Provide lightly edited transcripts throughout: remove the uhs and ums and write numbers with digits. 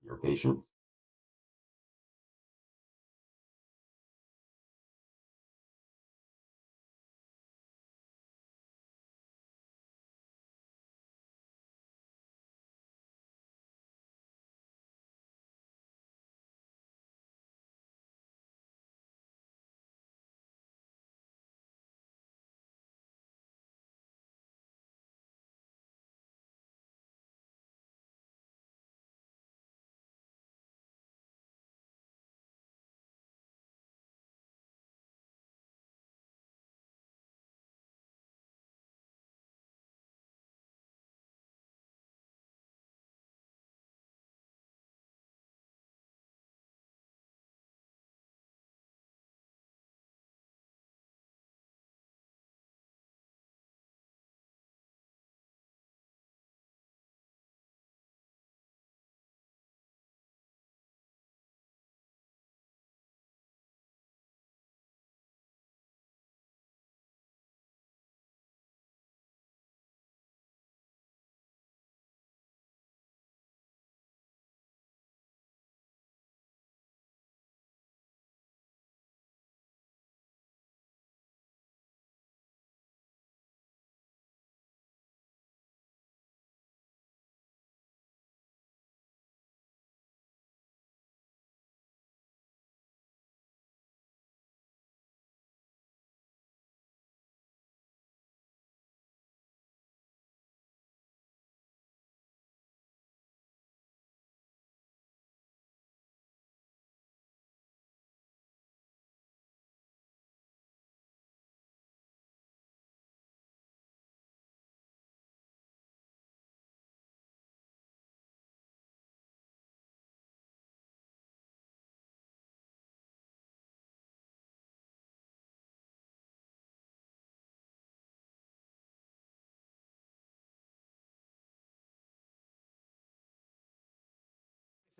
your patience.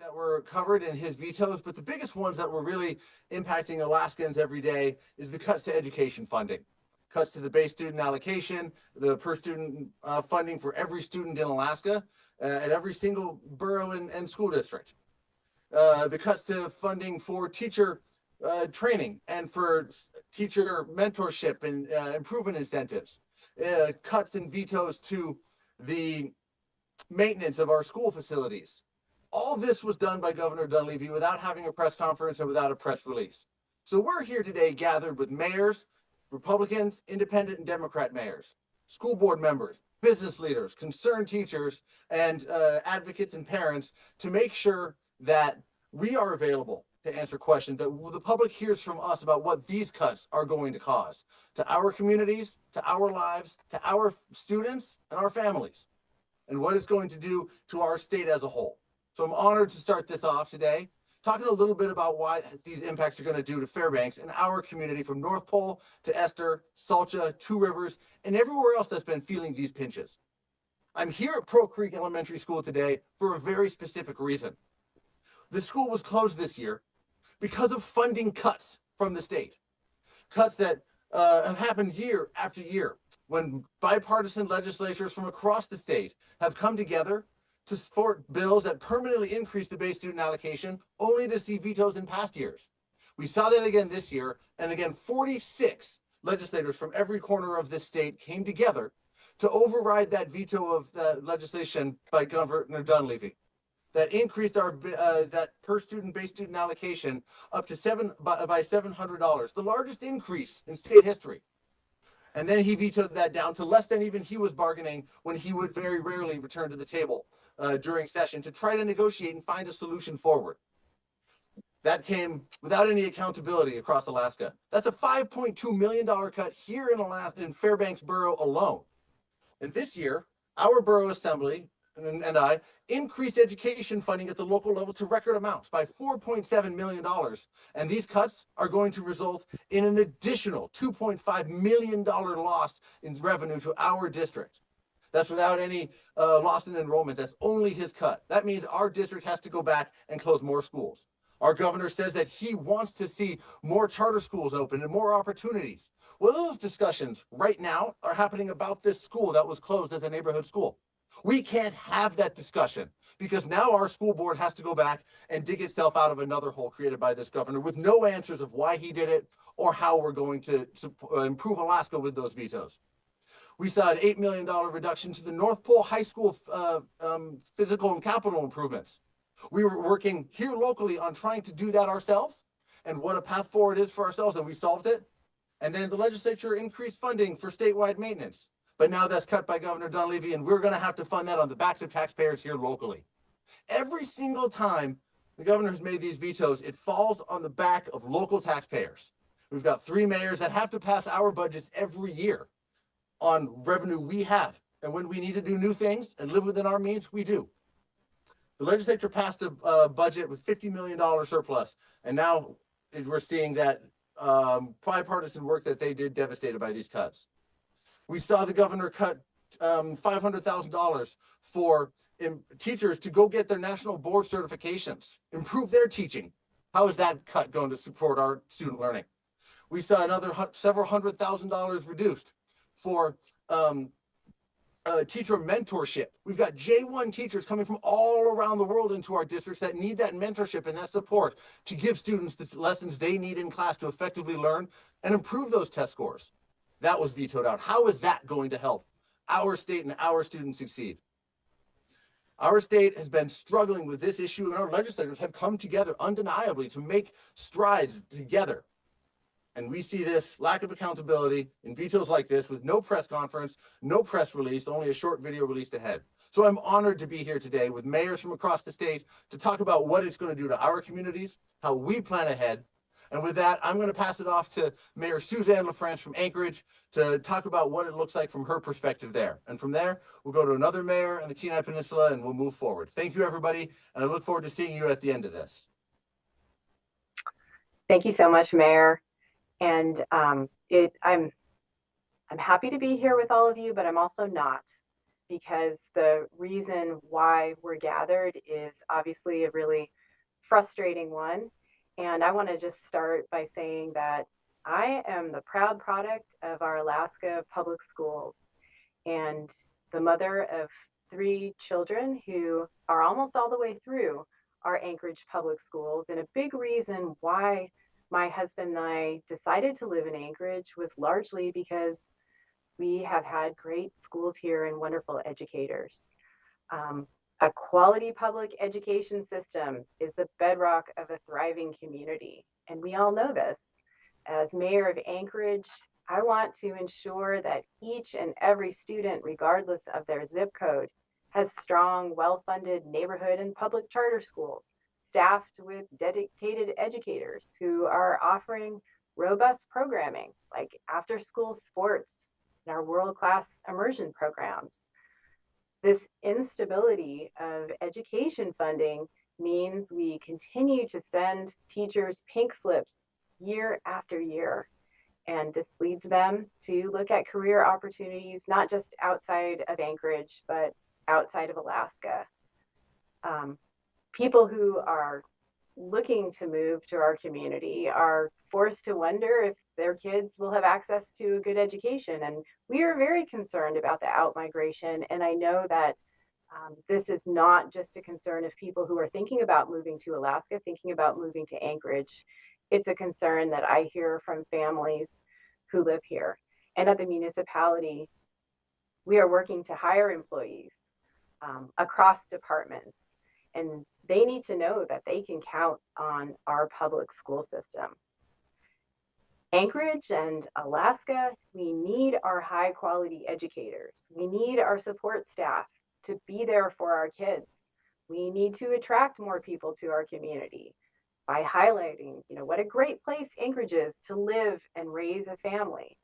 That were covered in his vetoes, but the biggest ones that were really impacting Alaskans every day is the cuts to education funding, cuts to the base student allocation, the per student funding for every student in Alaska at every single borough and school district, the cuts to funding for teacher training and for teacher mentorship and improvement incentives, cuts and vetoes to the maintenance of our school facilities. All this was done by Governor Dunleavy without having a press conference and without a press release. So we're here today gathered with mayors, Republicans, independent and Democrat mayors, school board members, business leaders, concerned teachers, and advocates and parents to make sure that we are available to answer questions, that the public hears from us about what these cuts are going to cause to our communities, to our lives, to our students and our families, and what it's going to do to our state as a whole. So I'm honored to start this off today, talking a little bit about what these impacts are going to do to Fairbanks and our community from North Pole to Esther, Salcha, Two Rivers, and everywhere else that's been feeling these pinches. I'm here at Pearl Creek Elementary School today for a very specific reason. The school was closed this year because of funding cuts from the state, cuts that have happened year after year when bipartisan legislatures from across the state have come together to support bills that permanently increase the base student allocation, only to see vetoes in past years. We saw that again this year, and again 46 legislators from every corner of this state came together to override that veto of the legislation by Governor Dunleavy that increased our that per student base student allocation up to by $700, the largest increase in state history. And then he vetoed that down to less than even he was bargaining when he would very rarely return to the table during session to try to negotiate and find a solution forward. That came without any accountability across Alaska. That's a $5.2 million cut here in Alaska, in Fairbanks Borough alone. And this year, our borough assembly and I increased education funding at the local level to record amounts by $4.7 million. And these cuts are going to result in an additional $2.5 million loss in revenue to our district. That's without any loss in enrollment. That's only his cut. That means our district has to go back and close more schools. Our governor says that he wants to see more charter schools open and more opportunities. Well, those discussions right now are happening about this school that was closed as a neighborhood school. We can't have that discussion because now our school board has to go back and dig itself out of another hole created by this governor with no answers of why he did it or how we're going to improve Alaska with those vetoes. We saw an $8 million reduction to the North Pole High School physical and capital improvements. We were working here locally on trying to do that ourselves and what a path forward is for ourselves, and we solved it. And then the legislature increased funding for statewide maintenance. But now that's cut by Governor Dunleavy, and we're going to have to fund that on the backs of taxpayers here locally. Every single time the governor has made these vetoes, it falls on the back of local taxpayers. We've got 3 mayors that have to pass our budgets every year on revenue we have. And when we need to do new things and live within our means, we do. The legislature passed a budget with $50 million surplus, and now we're seeing that bipartisan work that they did devastated by these cuts. We saw the governor cut $500,000 for teachers to go get their national board certifications, improve their teaching. How is that cut going to support our student learning? We saw another several $100,000 reduced for teacher mentorship. We've got J1 teachers coming from all around the world into our districts that need that mentorship and that support to give students the lessons they need in class to effectively learn and improve those test scores. That was vetoed out. How is that going to help our state and our students succeed? Our state has been struggling with this issue, and our legislators have come together undeniably to make strides together. And we see this lack of accountability in vetoes like this with no press conference, no press release, only a short video released ahead. So I'm honored to be here today with mayors from across the state to talk about what it's going to do to our communities, how we plan ahead. And with that, I'm going to pass it off to Mayor Suzanne LaFrance from Anchorage to talk about what it looks like from her perspective there. And from there, we'll go to another mayor in the Kenai Peninsula and we'll move forward. Thank you, everybody. And I look forward to seeing you at the end of this. Thank you so much, Mayor. And I'm happy to be here with all of you, but I'm also not, because the reason why we're gathered is obviously a really frustrating one. And I want to just start by saying that I am the proud product of our Alaska public schools and the mother of 3 children who are almost all the way through our Anchorage public schools. And a big reason why my husband and I decided to live in Anchorage was largely because we have had great schools here and wonderful educators. A quality public education system is the bedrock of a thriving community, and we all know this. As mayor of Anchorage, I want to ensure that each and every student, regardless of their zip code, has strong, well-funded neighborhood and public charter schools, staffed with dedicated educators who are offering robust programming like after-school sports and our world-class immersion programs. This instability of education funding means we continue to send teachers pink slips year after year. And this leads them to look at career opportunities, not just outside of Anchorage, but outside of Alaska. People who are looking to move to our community are forced to wonder if their kids will have access to a good education. And we are very concerned about the outmigration. And I know that this is not just a concern of people who are thinking about moving to Alaska, thinking about moving to Anchorage. It's a concern that I hear from families who live here. And at the municipality, we are working to hire employees across departments. And they need to know that they can count on our public school system. Anchorage and Alaska, we need our high quality educators. We need our support staff to be there for our kids. We need to attract more people to our community by highlighting, what a great place Anchorage is to live and raise a family.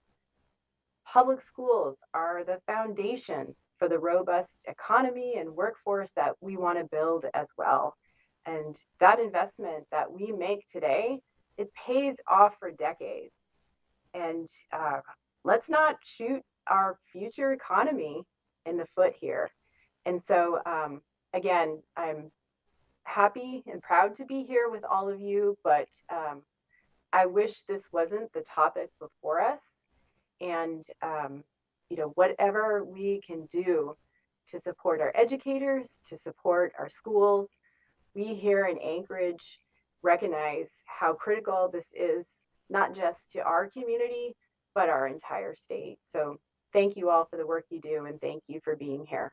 Public schools are the foundation for the robust economy and workforce that we want to build as well. And that investment that we make today, it pays off for decades. And let's not shoot our future economy in the foot here. And so, again, I'm happy and proud to be here with all of you, but I wish this wasn't the topic before us. And, whatever we can do to support our educators, to support our schools. We here in Anchorage recognize how critical this is, not just to our community, but our entire state. So thank you all for the work you do, and thank you for being here.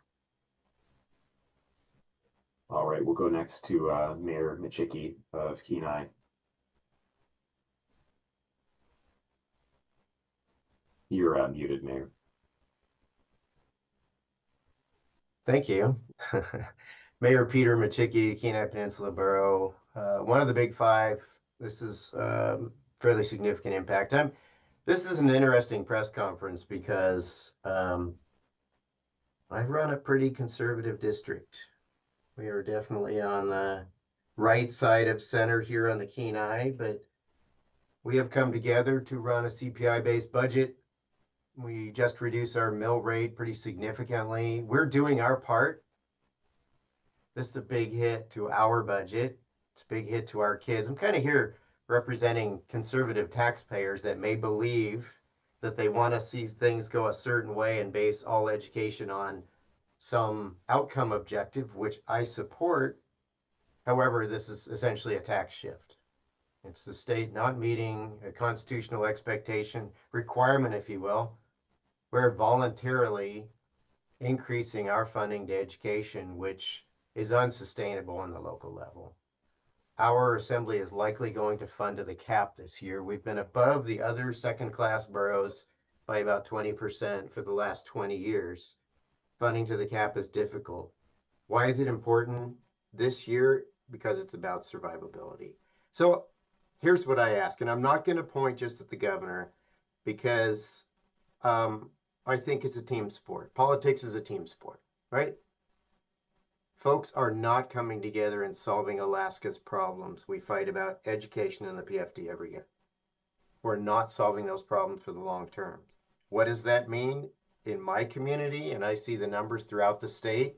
All right, we'll go next to Mayor Michicki of Kenai. You're muted, Mayor. Thank you. Mayor Peter Michicki, Kenai Peninsula Borough, one of the big five. This is fairly significant impact. This is an interesting press conference because I run a pretty conservative district. We are definitely on the right side of center here on the Kenai, but we have come together to run a CPI-based budget. We just reduced our mill rate pretty significantly. We're doing our part. This is a big hit to our budget. It's a big hit to our kids. I'm kind of here representing conservative taxpayers that may believe that they want to see things go a certain way and base all education on some outcome objective, which I support. However, this is essentially a tax shift. It's the state not meeting a constitutional expectation, requirement, if you will. We're voluntarily increasing our funding to education, which is unsustainable on the local level. Our assembly is likely going to fund to the cap this year. We've been above the other second-class boroughs by about 20% for the last 20 years. Funding to the cap is difficult. Why is it important this year? Because it's about survivability. So here's what I ask, and I'm not going to point just at the governor because I think it's a team sport. Politics is a team sport, right? Folks are not coming together and solving Alaska's problems. We fight about education in the PFD every year. We're not solving those problems for the long term. What does that mean? In my community, and I see the numbers throughout the state,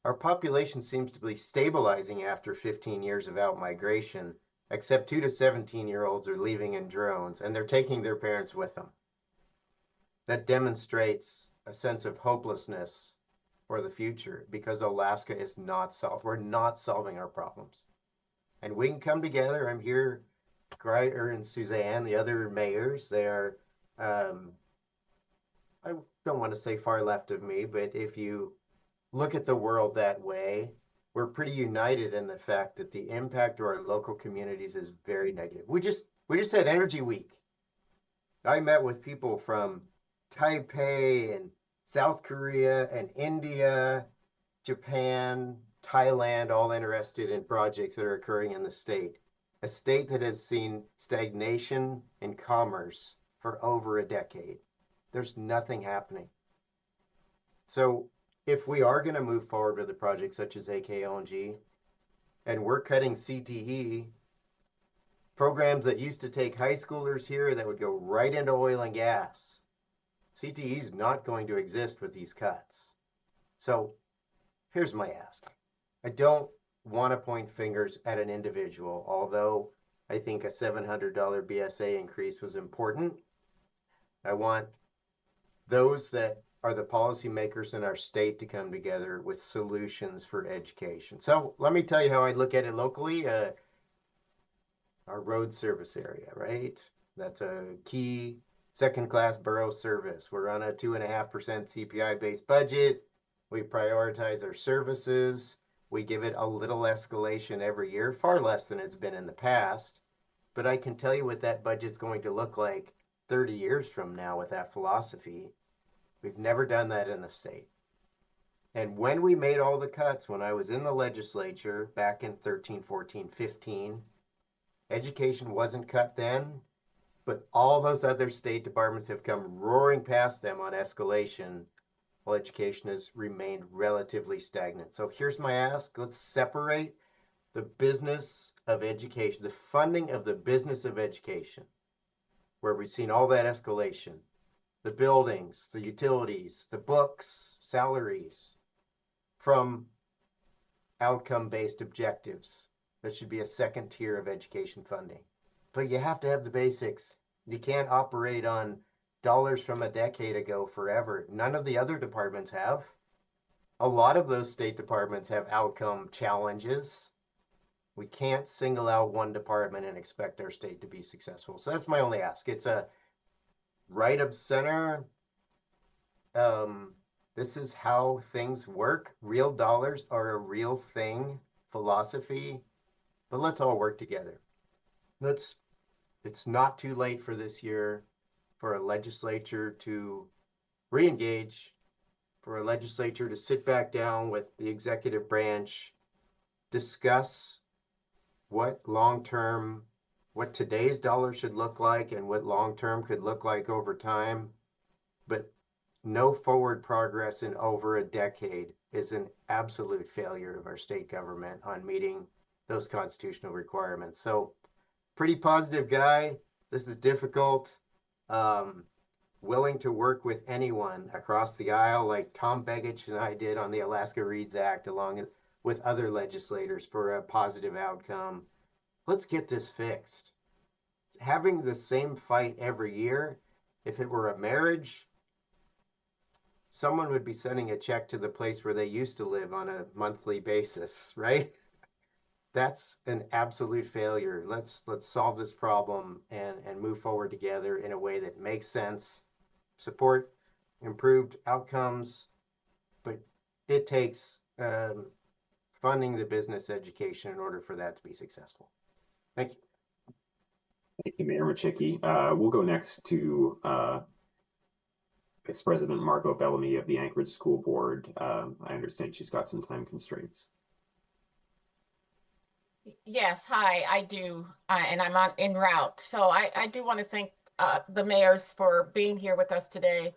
our population seems to be stabilizing after 15 years of outmigration, except 2 to 17-year-olds are leaving in drones, and they're taking their parents with them. That demonstrates a sense of hopelessness for the future because Alaska is not solved. We're not solving our problems. And we can come together. I'm here, Greider and Suzanne, the other mayors, they're, I don't want to say far left of me, but if you look at the world that way, we're pretty united in the fact that the impact to our local communities is very negative. We just had Energy Week. I met with people from Taipei and South Korea and India, Japan, Thailand, all interested in projects that are occurring in the state. A state that has seen stagnation in commerce for over a decade. There's nothing happening. So if we are going to move forward with a project such as AKLNG, and we're cutting CTE, programs that used to take high schoolers here that would go right into oil and gas, CTE is not going to exist with these cuts. So here's my ask. I don't want to point fingers at an individual, although I think a $700 BSA increase was important. I want those that are the policymakers in our state to come together with solutions for education. So let me tell you how I look at it locally. Our road service area, right? That's a key second-class borough service. We're on a 2.5% CPI-based budget. We prioritize our services. We give it a little escalation every year, far less than it's been in the past. But I can tell you what that budget's going to look like 30 years from now with that philosophy. We've never done that in the state. And when we made all the cuts, when I was in the legislature back in 13, 14, 15, education wasn't cut then, but all those other state departments have come roaring past them on escalation, while education has remained relatively stagnant. So here's my ask. Let's separate the business of education, the funding of the business of education, where we've seen all that escalation, the buildings, the utilities, the books, salaries, from outcome-based objectives. That should be a second tier of education funding. But you have to have the basics. You can't operate on dollars from a decade ago forever. None of the other departments have. a lot of those state departments have outcome challenges. We can't single out one department and expect our state to be successful. So that's my only ask. It's a right of center. This is how things work. Real dollars are a real thing, philosophy, but let's all work together. It's not too late for this year for a legislature to re-engage, for a legislature to sit back down with the executive branch, discuss what long-term, what today's dollar should look like and what long-term could look like over time. But no forward progress in over a decade is an absolute failure of our state government on meeting those constitutional requirements. So pretty positive guy. This is difficult. Willing to work with anyone across the aisle like Tom Begich and I did on the Alaska Reads Act, along with other legislators for a positive outcome. Let's get this fixed. Having the same fight every year, if it were a marriage, someone would be sending a check to the place where they used to live on a monthly basis, right? That's an absolute failure. Let's solve this problem and move forward together in a way that makes sense, support improved outcomes, but it takes funding the business education in order for that to be successful. Thank you. Thank you, Mayor Machicki. We'll go next to Vice President Margot Bellamy of the Anchorage School Board. I understand she's got some time constraints. Yes, hi, I do, and I'm en route. So I do want to thank the mayors for being here with us today.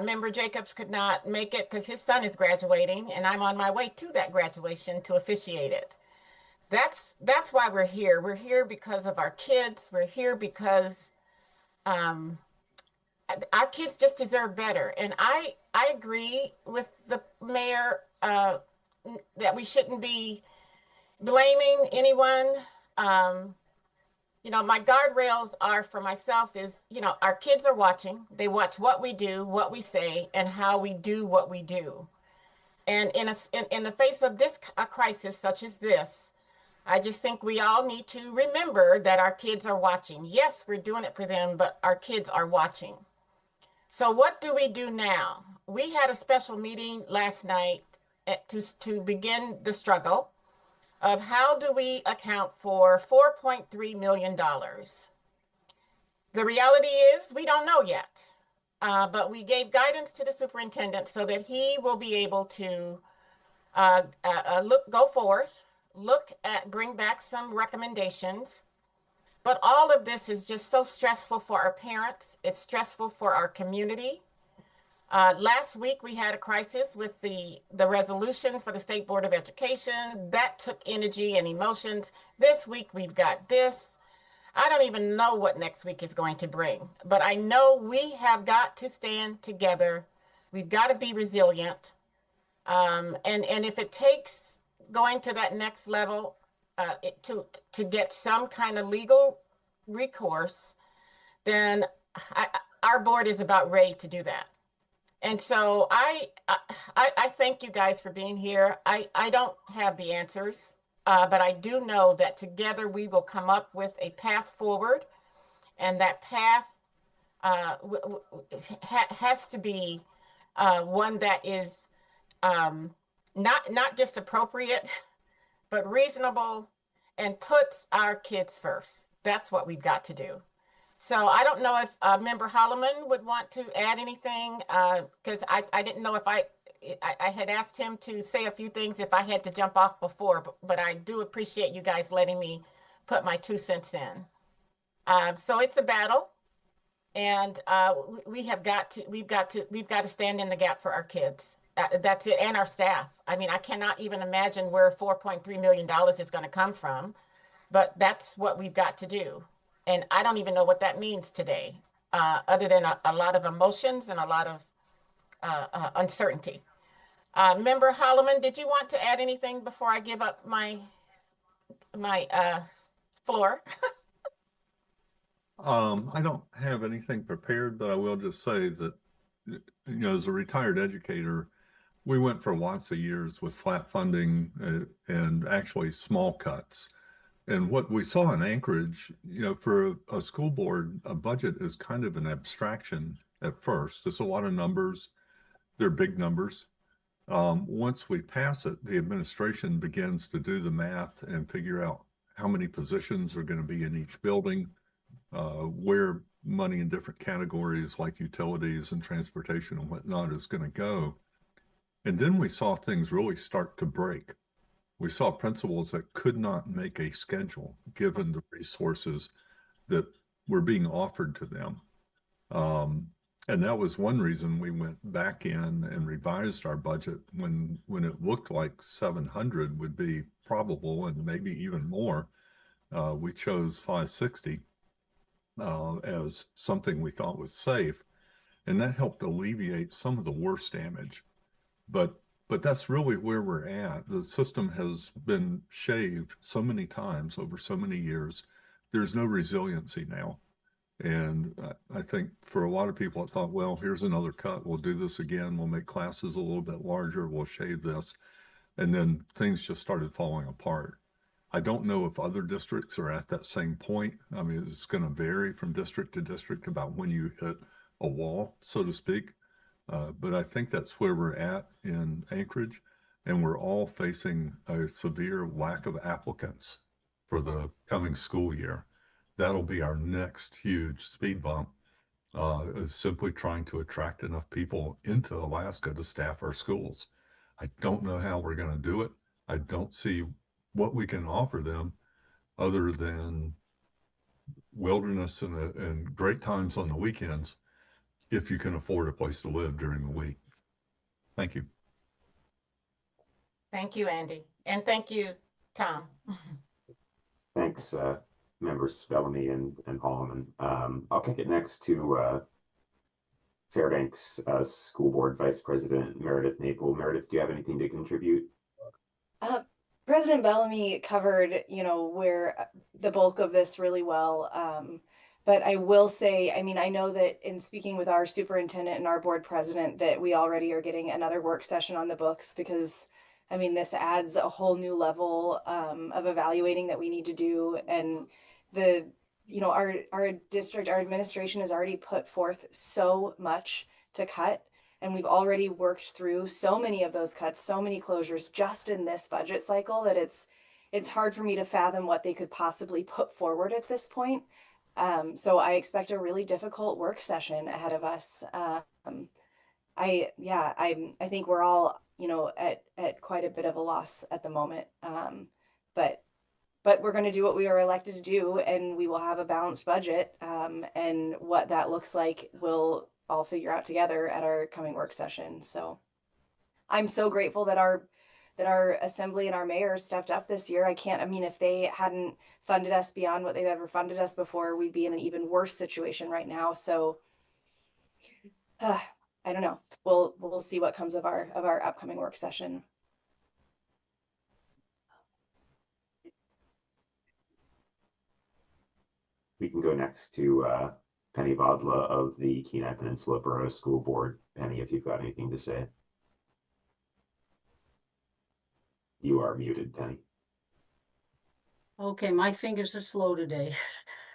Member Jacobs could not make it because his son is graduating, and I'm on my way to that graduation to officiate it. That's why we're here. We're here because of our kids. We're here because our kids just deserve better. And I agree with the mayor that we shouldn't be blaming anyone. You know, my guardrails are for myself is, you know, our kids are watching. They watch what we do, what we say, and how we do what we do. And in the face of this a crisis such as this, I just think we all need to remember that our kids are watching. Yes, we're doing it for them, but our kids are watching. So what do we do now? We had a special meeting last night to begin the struggle of how do we account for $4.3 million. The reality is we don't know yet, but we gave guidance to the superintendent so that he will be able to go forth, bring back some recommendations. But all of this is just so stressful for our parents. It's stressful for our community. Last week, we had a crisis with the resolution for the State Board of Education. That took energy and emotions. This week, we've got this. I don't even know what next week is going to bring, but I know we have got to stand together. We've got to be resilient. And if it takes going to that next level to get some kind of legal recourse, then our board is about ready to do that. And so I thank you guys for being here. I don't have the answers, but I do know that together we will come up with a path forward, and that path has to be one that is not just appropriate, but reasonable and puts our kids first. That's what we've got to do. So I don't know if Member Holloman would want to add anything, because I didn't know if I had asked him to say a few things if I had to jump off before, but I do appreciate you guys letting me put my 2 cents in. So it's a battle, and we've got to stand in the gap for our kids. That's it, and our staff. I mean, I cannot even imagine where $4.3 million is going to come from, but that's what we've got to do. And I don't even know what that means today, other than a lot of emotions and a lot of uncertainty. Member Holloman, did you want to add anything before I give up my floor? I don't have anything prepared, but I will just say that, you know, as a retired educator, we went for lots of years with flat funding and actually small cuts. And what we saw in Anchorage, you know, for a school board, a budget is kind of an abstraction at first. It's a lot of numbers. They're big numbers. Once we pass it, the administration begins to do the math and figure out how many positions are going to be in each building, where money in different categories like utilities and transportation and whatnot is going to go. And then we saw things really start to break. We saw principals that could not make a schedule given the resources that were being offered to them. And that was one reason we went back in and revised our budget when it looked like 700 would be probable and maybe even more. We chose 560 as something we thought was safe, and that helped alleviate some of the worst damage. But that's really where we're at. The system has been shaved so many times over so many years. There's no resiliency now. And I think for a lot of people, it thought, well, here's another cut. We'll do this again. We'll make classes a little bit larger. We'll shave this. And then things just started falling apart. I don't know if other districts are at that same point. I mean, it's going to vary from district to district about when you hit a wall, so to speak. But I think that's where we're at in Anchorage. And we're all facing a severe lack of applicants for the coming school year. That'll be our next huge speed bump, is simply trying to attract enough people into Alaska to staff our schools. I don't know how we're going to do it. I don't see what we can offer them other than wilderness and great times on the weekends if you can afford a place to live during the week. Thank you. Thank you, Andy. And thank you, Tom. Thanks, members Bellamy and Holloman. I'll kick it next to Fairbanks School Board Vice President Meredith Naple. Meredith, do you have anything to contribute? President Bellamy covered, you know, where the bulk of this really well. But I will say, I mean, I know that in speaking with our superintendent and our board president that we already are getting another work session on the books because, I mean, this adds a whole new level of evaluating that we need to do. And you know, our district, our administration has already put forth so much to cut. And we've already worked through so many of those cuts, so many closures just in this budget cycle that it's hard for me to fathom what they could possibly put forward at this point. So I expect a really difficult work session ahead of us. I think we're all, you know, at quite a bit of a loss at the moment. But we're going to do what we are elected to do, and we will have a balanced budget. And what that looks like we'll all figure out together at our coming work session. So I'm so grateful that our assembly and our mayor stepped up this year. I mean, if they hadn't funded us beyond what they've ever funded us before, we'd be in an even worse situation right now. So I don't know. We'll see what comes of our upcoming work session. We can go next to Penny Vodla of the Kenai Peninsula Borough School Board. Penny, if you've got anything to say. You are muted, Penny. Okay, my fingers are slow today.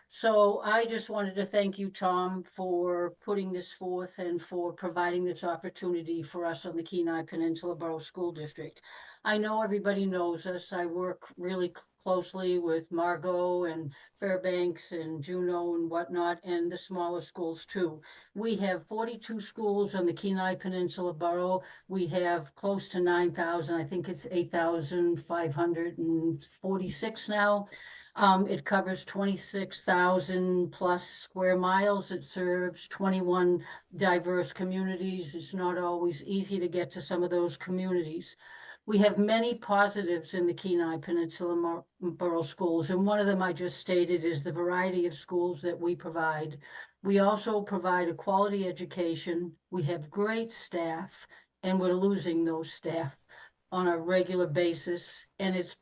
So I just wanted to thank you, Tom, for putting this forth and for providing this opportunity for us on the Kenai Peninsula Borough School District. I know everybody knows us. I work really closely with Margot and Fairbanks and Juneau and whatnot, and the smaller schools too. We have 42 schools on the Kenai Peninsula Borough. We have close to 9,000. I think it's 8,546 now. It covers 26,000 plus square miles. It serves 21 diverse communities. It's not always easy to get to some of those communities. We have many positives in the Kenai Peninsula Borough schools, and one of them I just stated is the variety of schools that we provide. We also provide a quality education. We have great staff, and we're losing those staff on a regular basis, and it's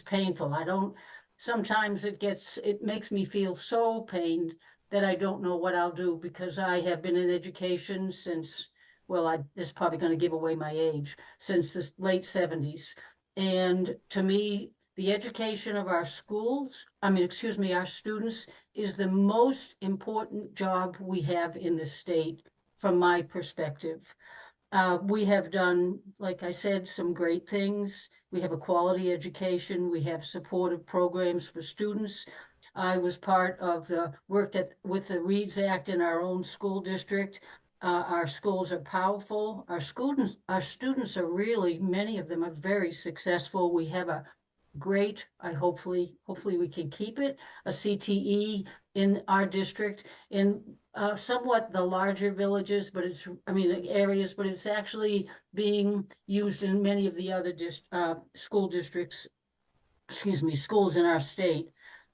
painful. Sometimes it makes me feel so pained that I don't know what I'll do, because I have been in education since well, this is probably going to give away my age, since the late 70s. And to me, the education of our schools, our students, is the most important job we have in the state from my perspective. We have done, like I said, some great things. We have a quality education. We have supportive programs for students. I was part of the work with the READS Act in our own school district. Our schools are powerful. Our students are really, many of them are very successful. We have a great, hopefully we can keep it, a CTE in our district. In somewhat the larger villages, but areas, but it's actually being used in many of the other schools in our state.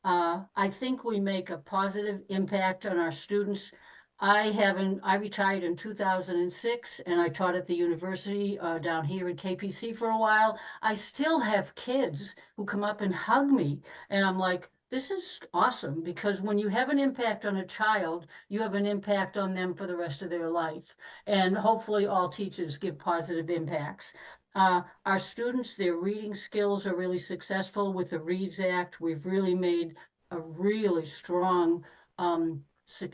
I think we make a positive impact on our students. I retired in 2006 and I taught at the university down here in KPC for a while. I still have kids who come up and hug me, and I'm like, this is awesome, because when you have an impact on a child, you have an impact on them for the rest of their life. And hopefully all teachers give positive impacts. Our students, their reading skills are really successful with the READS Act. We've really made a really strong,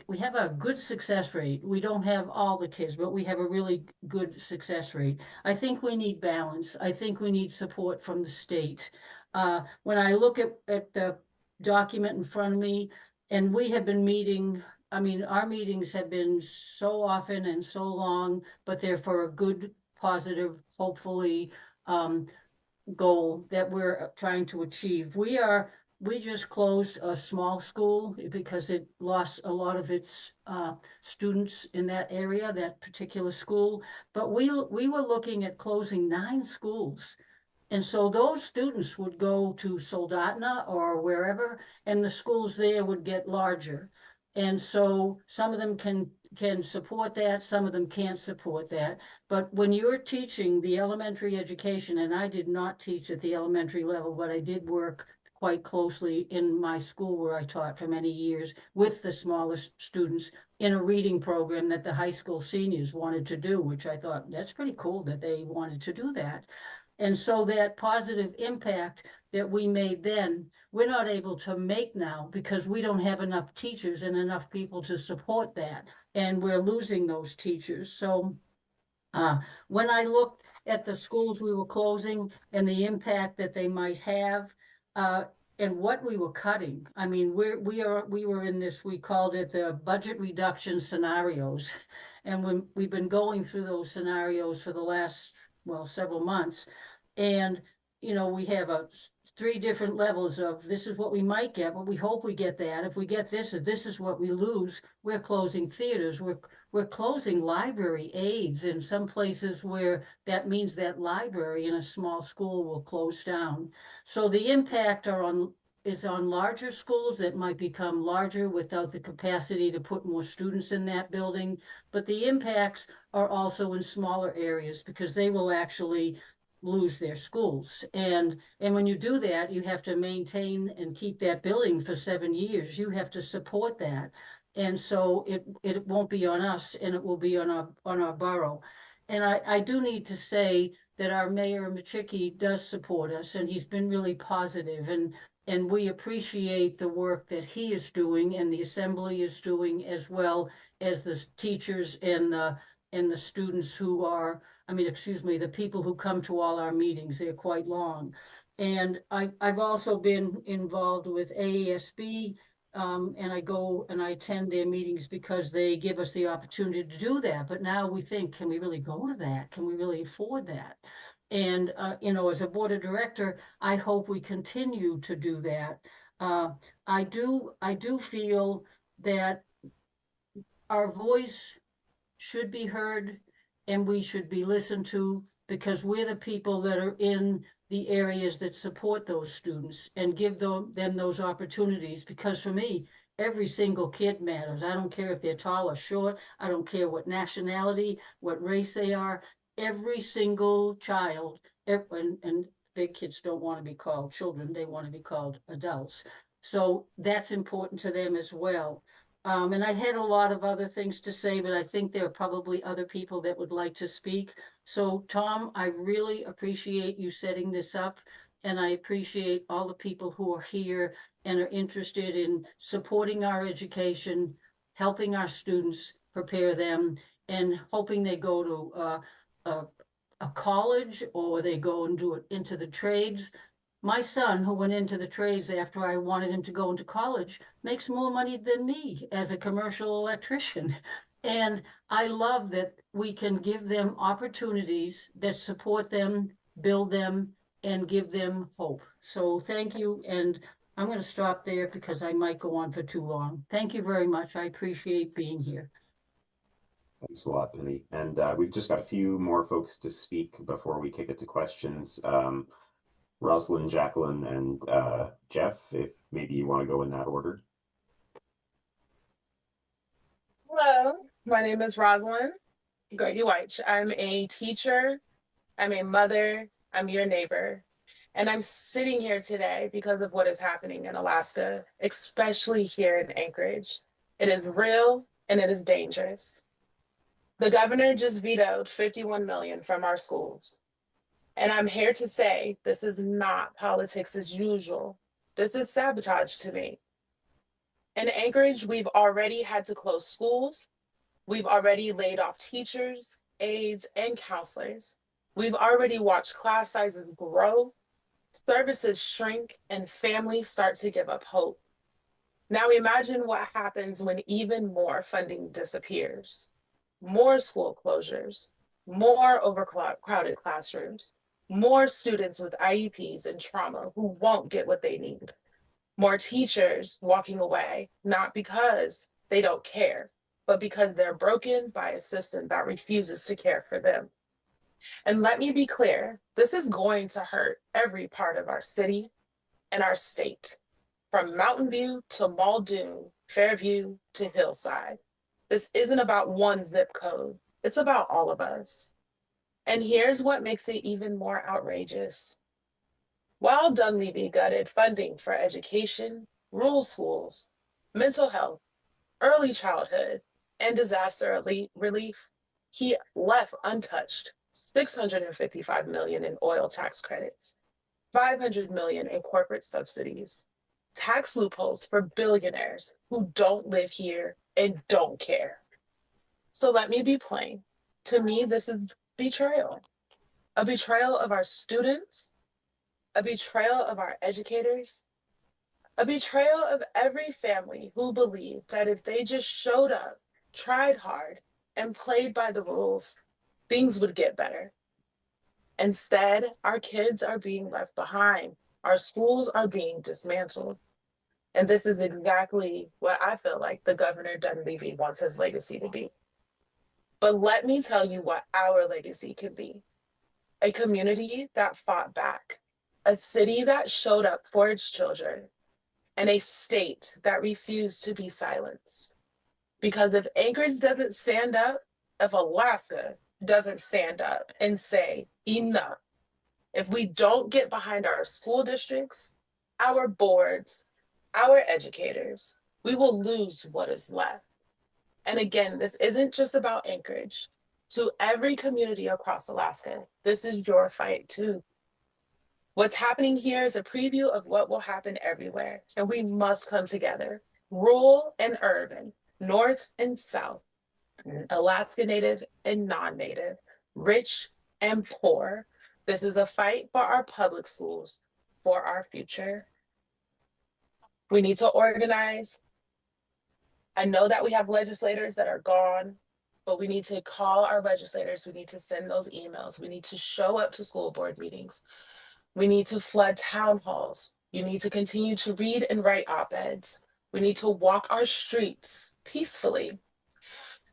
we have a good success rate. We don't have all the kids, but we have a really good success rate. I think we need balance. I think we need support from the state. When I look at the document in front of me, and we have been meeting, our meetings have been so often and so long, but they're for a good, positive, hopefully, goal that we're trying to achieve. We just closed a small school because it lost a lot of its students in that area, that particular school. But we were looking at closing 9 schools. And so those students would go to Soldotna or wherever, and the schools there would get larger. And so some of them can support that, some of them can't support that. But when you're teaching the elementary education, and I did not teach at the elementary level, but I did work quite closely in my school where I taught for many years with the smallest students in a reading program that the high school seniors wanted to do, which I thought that's pretty cool that they wanted to do that. And so that positive impact that we made then, we're not able to make now because we don't have enough teachers and enough people to support that. And we're losing those teachers. So when I looked at the schools we were closing and the impact that they might have, and what we were cutting, we were in this, we called it the budget reduction scenarios. And we've been going through those scenarios for the last, several months. And, we have 3 different levels of this is what we might get, but we hope we get that. If we get this, if this is what we lose, we're closing theaters, we're closing library aides in some places where that means that library in a small school will close down. So the impact is on larger schools that might become larger without the capacity to put more students in that building. But the impacts are also in smaller areas because they will actually lose their schools. And when you do that, you have to maintain and keep that building for 7 years. You have to support that. And so it won't be on us, and it will be on our borough. And I do need to say that our Mayor Machicki does support us, and he's been really positive, and we appreciate the work that he is doing and the assembly is doing, as well as the teachers and the students who are, the people who come to all our meetings. They're quite long. And I've also been involved with AASB, and I go and I attend their meetings because they give us the opportunity to do that. But now we think, can we really go to that? Can we really afford that? And, as a board of director, I hope we continue to do that. I do feel that our voice should be heard and we should be listened to, because we're the people that are in the areas that support those students and give them those opportunities. Because for me, every single kid matters. I don't care if they're tall or short. I don't care what nationality, what race they are. Every single child, and big kids don't want to be called children. They want to be called adults. So that's important to them as well. And I had a lot of other things to say, but I think there are probably other people that would like to speak. So, Tom, I really appreciate you setting this up, and I appreciate all the people who are here and are interested in supporting our education, helping our students prepare them, and hoping they go to a college or they go and do it into the trades. My son, who went into the trades after I wanted him to go into college, makes more money than me as a commercial electrician. And I love that we can give them opportunities that support them, build them, and give them hope. So thank you. And I'm going to stop there because I might go on for too long. Thank you very much. I appreciate being here. Thanks a lot, Penny. And we've just got a few more folks to speak before we kick it to questions. Rosalind, Jacqueline, and Jeff, if maybe you want to go in that order. Hello, my name is Rosalind Greggy White. I'm a teacher, I'm a mother, I'm your neighbor. And I'm sitting here today because of what is happening in Alaska, especially here in Anchorage. It is real and it is dangerous. The governor just vetoed 51 million from our schools. And I'm here to say this is not politics as usual. This is sabotage to me. In Anchorage, we've already had to close schools. We've already laid off teachers, aides, and counselors. We've already watched class sizes grow, services shrink, and families start to give up hope. Now imagine what happens when even more funding disappears. More school closures, more overcrowded classrooms, more students with IEPs and trauma who won't get what they need. More teachers walking away, not because they don't care, but because they're broken by a system that refuses to care for them. And let me be clear, this is going to hurt every part of our city and our state, from Mountain View to Muldoon, Fairview to Hillside. This isn't about one zip code, it's about all of us. And here's what makes it even more outrageous. While Dunleavy gutted funding for education, rural schools, mental health, early childhood, and disaster relief, he left untouched 655 million in oil tax credits, 500 million in corporate subsidies, tax loopholes for billionaires who don't live here and don't care. So let me be plain. To me, this is betrayal. A betrayal of our students, a betrayal of our educators, a betrayal of every family who believed that if they just showed up, tried hard, and played by the rules, things would get better. Instead, our kids are being left behind. Our schools are being dismantled. And this is exactly what I feel like the Governor Dunleavy wants his legacy to be. But let me tell you what our legacy could be. A community that fought back, a city that showed up for its children, and a state that refused to be silenced. Because if Anchorage doesn't stand up, if Alaska doesn't stand up and say enough, if we don't get behind our school districts, our boards, our educators, we will lose what is left. And again, this isn't just about Anchorage. To every community across Alaska, this is your fight too. What's happening here is a preview of what will happen everywhere, and we must come together, rural and urban, north and south, Alaska Native and non-Native, rich and poor. This is a fight for our public schools, for our future. We need to organize. I know that we have legislators that are gone, but we need to call our legislators. We need to send those emails. We need to show up to school board meetings. We need to flood town halls. You need to continue to read and write op-eds. We need to walk our streets peacefully.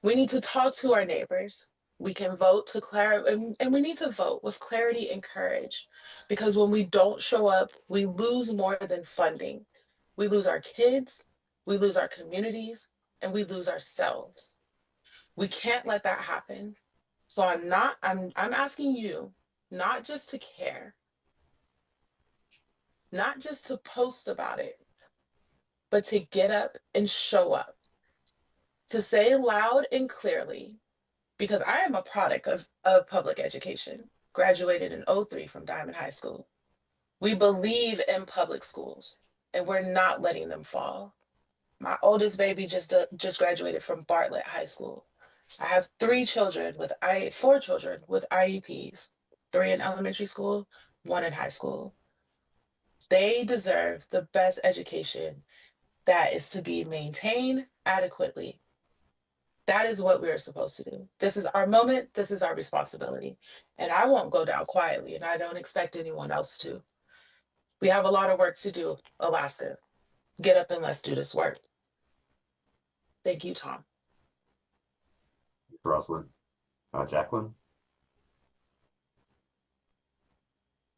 We need to talk to our neighbors. We can vote to and we need to vote with clarity and courage, because when we don't show up, we lose more than funding. We lose our kids, we lose our communities, and we lose ourselves. We can't let that happen. So I'm asking you not just to care, not just to post about it, but to get up and show up. to say loud and clearly, because I am a product of public education, graduated in '03 from Diamond High School. We believe in public schools and we're not letting them fall. My oldest baby just graduated from Bartlett High School. I have four children with IEPs, 3 in elementary school, 1 in high school. They deserve the best education that is to be maintained adequately. That is what we're supposed to do. This is our moment. This is our responsibility. And I won't go down quietly, and I don't expect anyone else to. We have a lot of work to do, Alaska. Get up and let's do this work. Thank you, Tom. Rosalind. Jacqueline?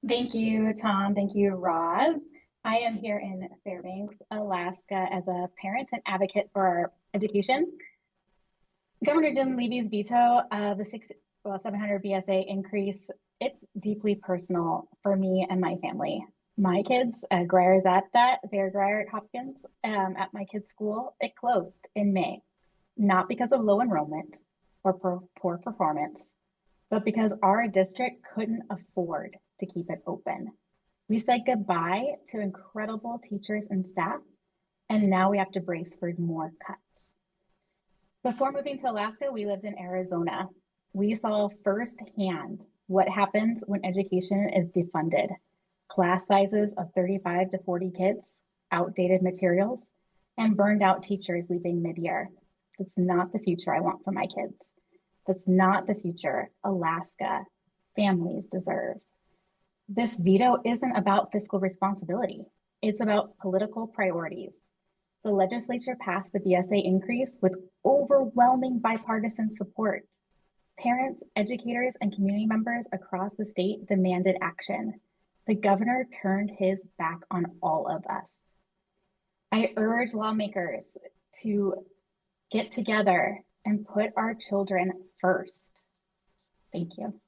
Thank you, Tom. Thank you, Roz. I am here in Fairbanks, Alaska, as a parent and advocate for our education. Governor Dunleavy's veto of the 700 BSA increase, it's deeply personal for me and my family. My kids, Grier's at that, Bear Grier at Hopkins, at my kids' school, it closed in May, not because of low enrollment or poor performance, but because our district couldn't afford to keep it open. We said goodbye to incredible teachers and staff, and now we have to brace for more cuts. Before moving to Alaska, we lived in Arizona. We saw firsthand what happens when education is defunded. Class sizes of 35 to 40 kids, outdated materials, and burned out teachers leaving mid-year. That's not the future I want for my kids. That's not the future Alaska families deserve. This veto isn't about fiscal responsibility. It's about political priorities. The legislature passed the BSA increase with overwhelming bipartisan support. Parents, educators, and community members across the state demanded action. The governor turned his back on all of us. I urge lawmakers to get together and put our children first. Thank you.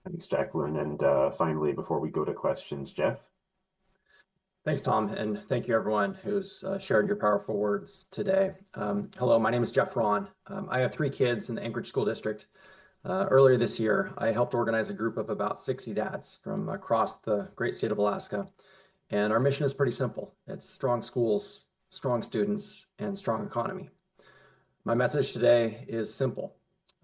Thanks, Jacqueline. And finally, before we go to questions, Jeff. Thanks, Tom, and thank you everyone who's shared your powerful words today. Hello, my name is Jeff Ron. I have 3 kids in the Anchorage School District. Earlier this year, I helped organize a group of about 60 dads from across the great state of Alaska. And our mission is pretty simple. It's strong schools, strong students, and strong economy. My message today is simple.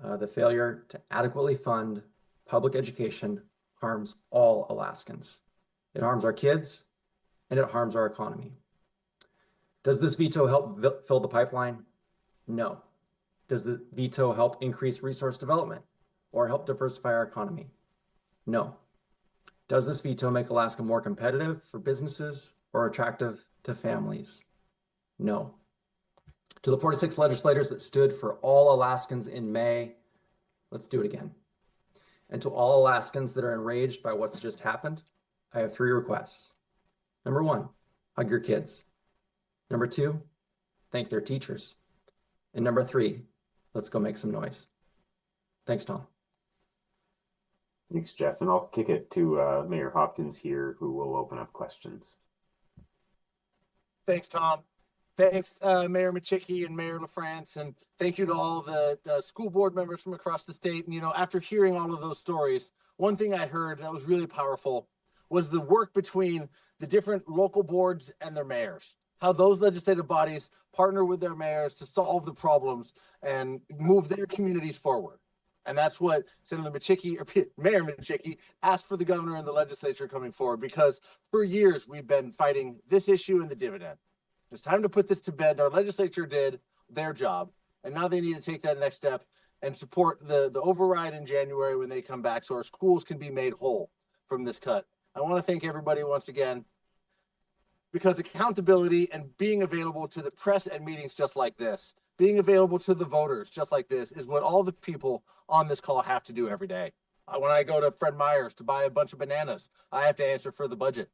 The failure to adequately fund public education harms all Alaskans. It harms our kids, and it harms our economy. Does this veto help fill the pipeline? No. Does the veto help increase resource development or help diversify our economy? No. Does this veto make Alaska more competitive for businesses or attractive to families? No. To the 46 legislators that stood for all Alaskans in May, let's do it again. And to all Alaskans that are enraged by what's just happened, I have 3 requests. Number 1, hug your kids. Number 2, thank their teachers. And number 3, let's go make some noise. Thanks, Tom. Thanks, Jeff. And I'll kick it to Mayor Hopkins here, who will open up questions. Thanks, Tom. Thanks, Mayor Machicki and Mayor LaFrance, and thank you to all the school board members from across the state. And, after hearing all of those stories, one thing I heard that was really powerful was the work between the different local boards and their mayors, how those legislative bodies partner with their mayors to solve the problems and move their communities forward. And that's what Senator Machicki, or Mayor Machicki, asked for the governor and the legislature coming forward, because for years we've been fighting this issue and the dividend. It's time to put this to bed. Our legislature did their job, and now they need to take that next step and support the override in January when they come back so our schools can be made whole from this cut. I want to thank everybody once again, because accountability and being available to the press at meetings just like this, being available to the voters just like this, is what all the people on this call have to do every day. When I go to Fred Meyer's to buy a bunch of bananas, I have to answer for the budget.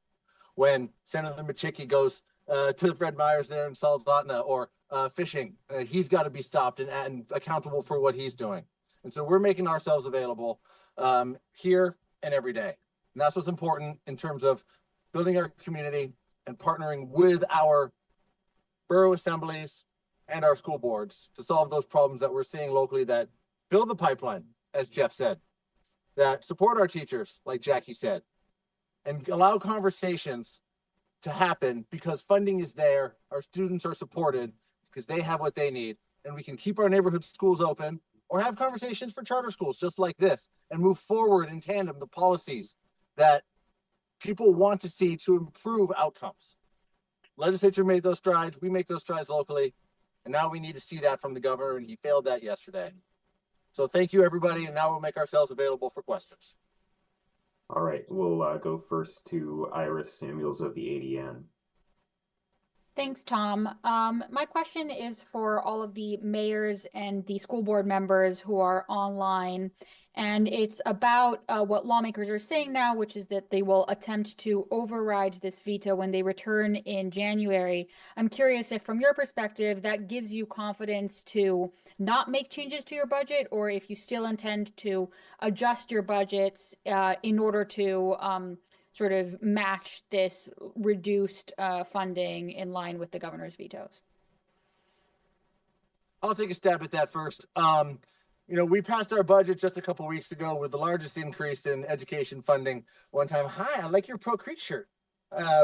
When Senator Machicki goes to Fred Meyer's there in Soldotna or fishing, he's got to be stopped and accountable for what he's doing. And so we're making ourselves available here and every day. And that's what's important in terms of building our community and partnering with our borough assemblies, and our school boards to solve those problems that we're seeing locally that fill the pipeline, as Jeff said, that support our teachers, like Jackie said, and allow conversations to happen because funding is there, our students are supported because they have what they need, and we can keep our neighborhood schools open or have conversations for charter schools just like this and move forward in tandem the policies that people want to see to improve outcomes. Legislature made those strides, we make those strides locally, and now we need to see that from the governor, and he failed that yesterday. So thank you, everybody, and now we'll make ourselves available for questions. All right, we'll go first to Iris Samuels of the ADN. Thanks, Tom. My question is for all of the mayors and the school board members who are online, and it's about what lawmakers are saying now, which is that they will attempt to override this veto when they return in January. I'm curious if, from your perspective, that gives you confidence to not make changes to your budget, or if you still intend to adjust your budgets in order to sort of match this reduced funding in line with the governor's vetoes. I'll take a stab at that first. You know, we passed our budget just a couple weeks ago with the largest increase in education funding one time. Hi, I like your Pro Creek shirt.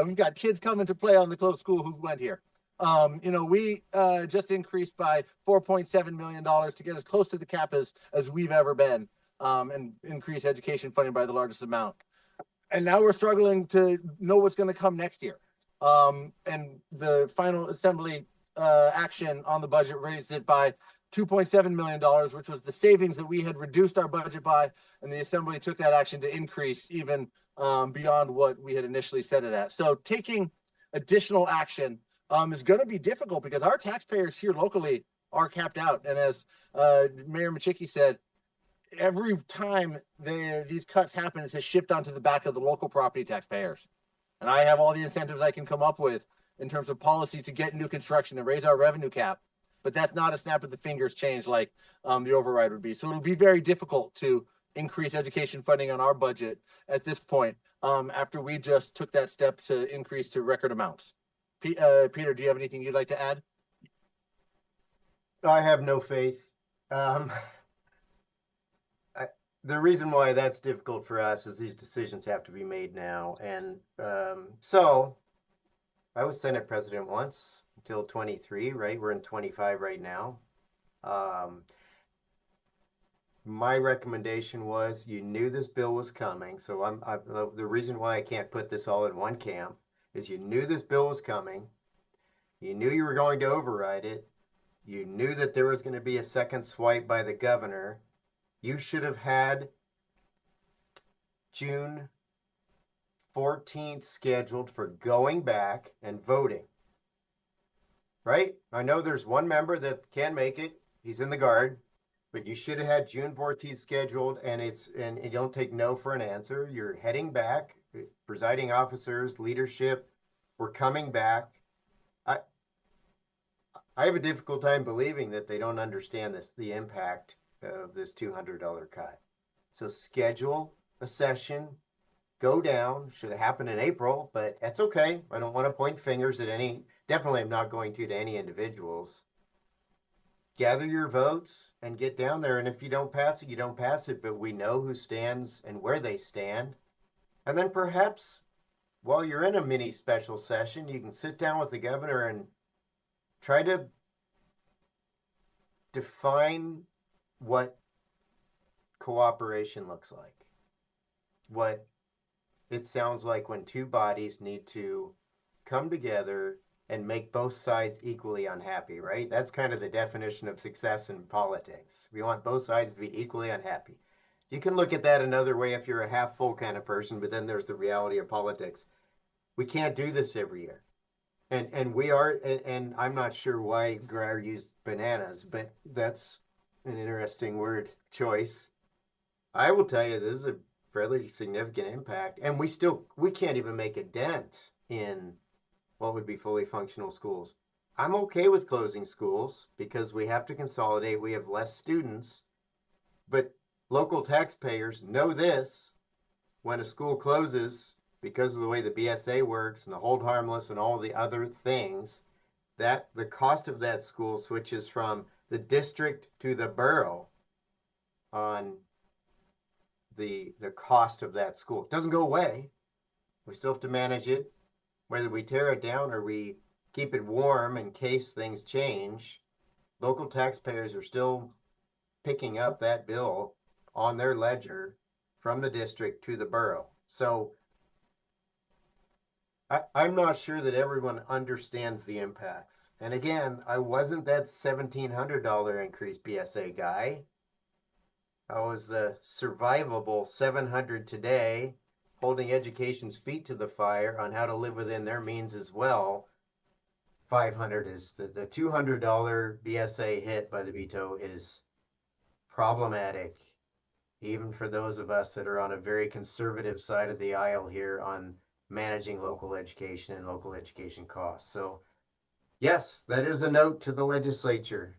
We've got kids coming to play on the closed school who went here. You know, we just increased by $4.7 million to get as close to the cap as we've ever been, and increase education funding by the largest amount. And now we're struggling to know what's going to come next year. And the final assembly action on the budget raised it by $2.7 million, which was the savings that we had reduced our budget by. And the assembly took that action to increase even beyond what we had initially set it at. So taking additional action is going to be difficult because our taxpayers here locally are capped out. And as Mayor Machicki said, every time these cuts happen, it's a shift onto the back of the local property taxpayers. And I have all the incentives I can come up with in terms of policy to get new construction and raise our revenue cap. But that's not a snap of the fingers change like the override would be. So it'll be very difficult to increase education funding on our budget at this point after we just took that step to increase to record amounts. Peter, do you have anything you'd like to add? I have no faith. The reason why that's difficult for us is these decisions have to be made now. And so I was Senate president once until 23, right? We're in 25 right now. My recommendation was you knew this bill was coming. So the reason why I can't put this all in one camp is you knew this bill was coming. You knew you were going to override it. You knew that there was going to be a second swipe by the governor. You should have had June 14th scheduled for going back and voting, right? I know there's one member that can make it. He's in the Guard, but you should have had June 14th scheduled, and you don't take no for an answer. You're heading back. Presiding officers, leadership, we're coming back. I have a difficult time believing that they don't understand the impact of this $200 cut. So schedule a session, go down, should have happened in April, but that's okay. I don't want to point fingers at definitely I'm not going to any individuals. Gather your votes and get down there. And if you don't pass it, you don't pass it, but we know who stands and where they stand. And then perhaps while you're in a mini special session, you can sit down with the governor and try to define what cooperation looks like. What it sounds like when two bodies need to come together and make both sides equally unhappy, right? That's kind of the definition of success in politics. We want both sides to be equally unhappy. You can look at that another way if you're a half full kind of person, but then there's the reality of politics. We can't do this every year. And we are, and I'm not sure why Greer used bananas, but that's an interesting word choice. I will tell you, this is a fairly significant impact, and we can't even make a dent in what would be fully functional schools. I'm okay with closing schools because we have to consolidate. We have less students, but local taxpayers know this. When a school closes, because of the way the BSA works and the hold harmless and all the other things, that the cost of that school switches from the district to the borough on the cost of that school. It doesn't go away. We still have to manage it. Whether we tear it down or we keep it warm in case things change, local taxpayers are still picking up that bill on their ledger from the district to the borough. So I'm not sure that everyone understands the impacts. And again, I wasn't that $1,700 increase BSA guy. I was the survivable 700 today, holding education's feet to the fire on how to live within their means as well. 500 is the $200 BSA hit by the veto is problematic, even for those of us that are on a very conservative side of the aisle here on managing local education and local education costs. So yes, that is a note to the legislature.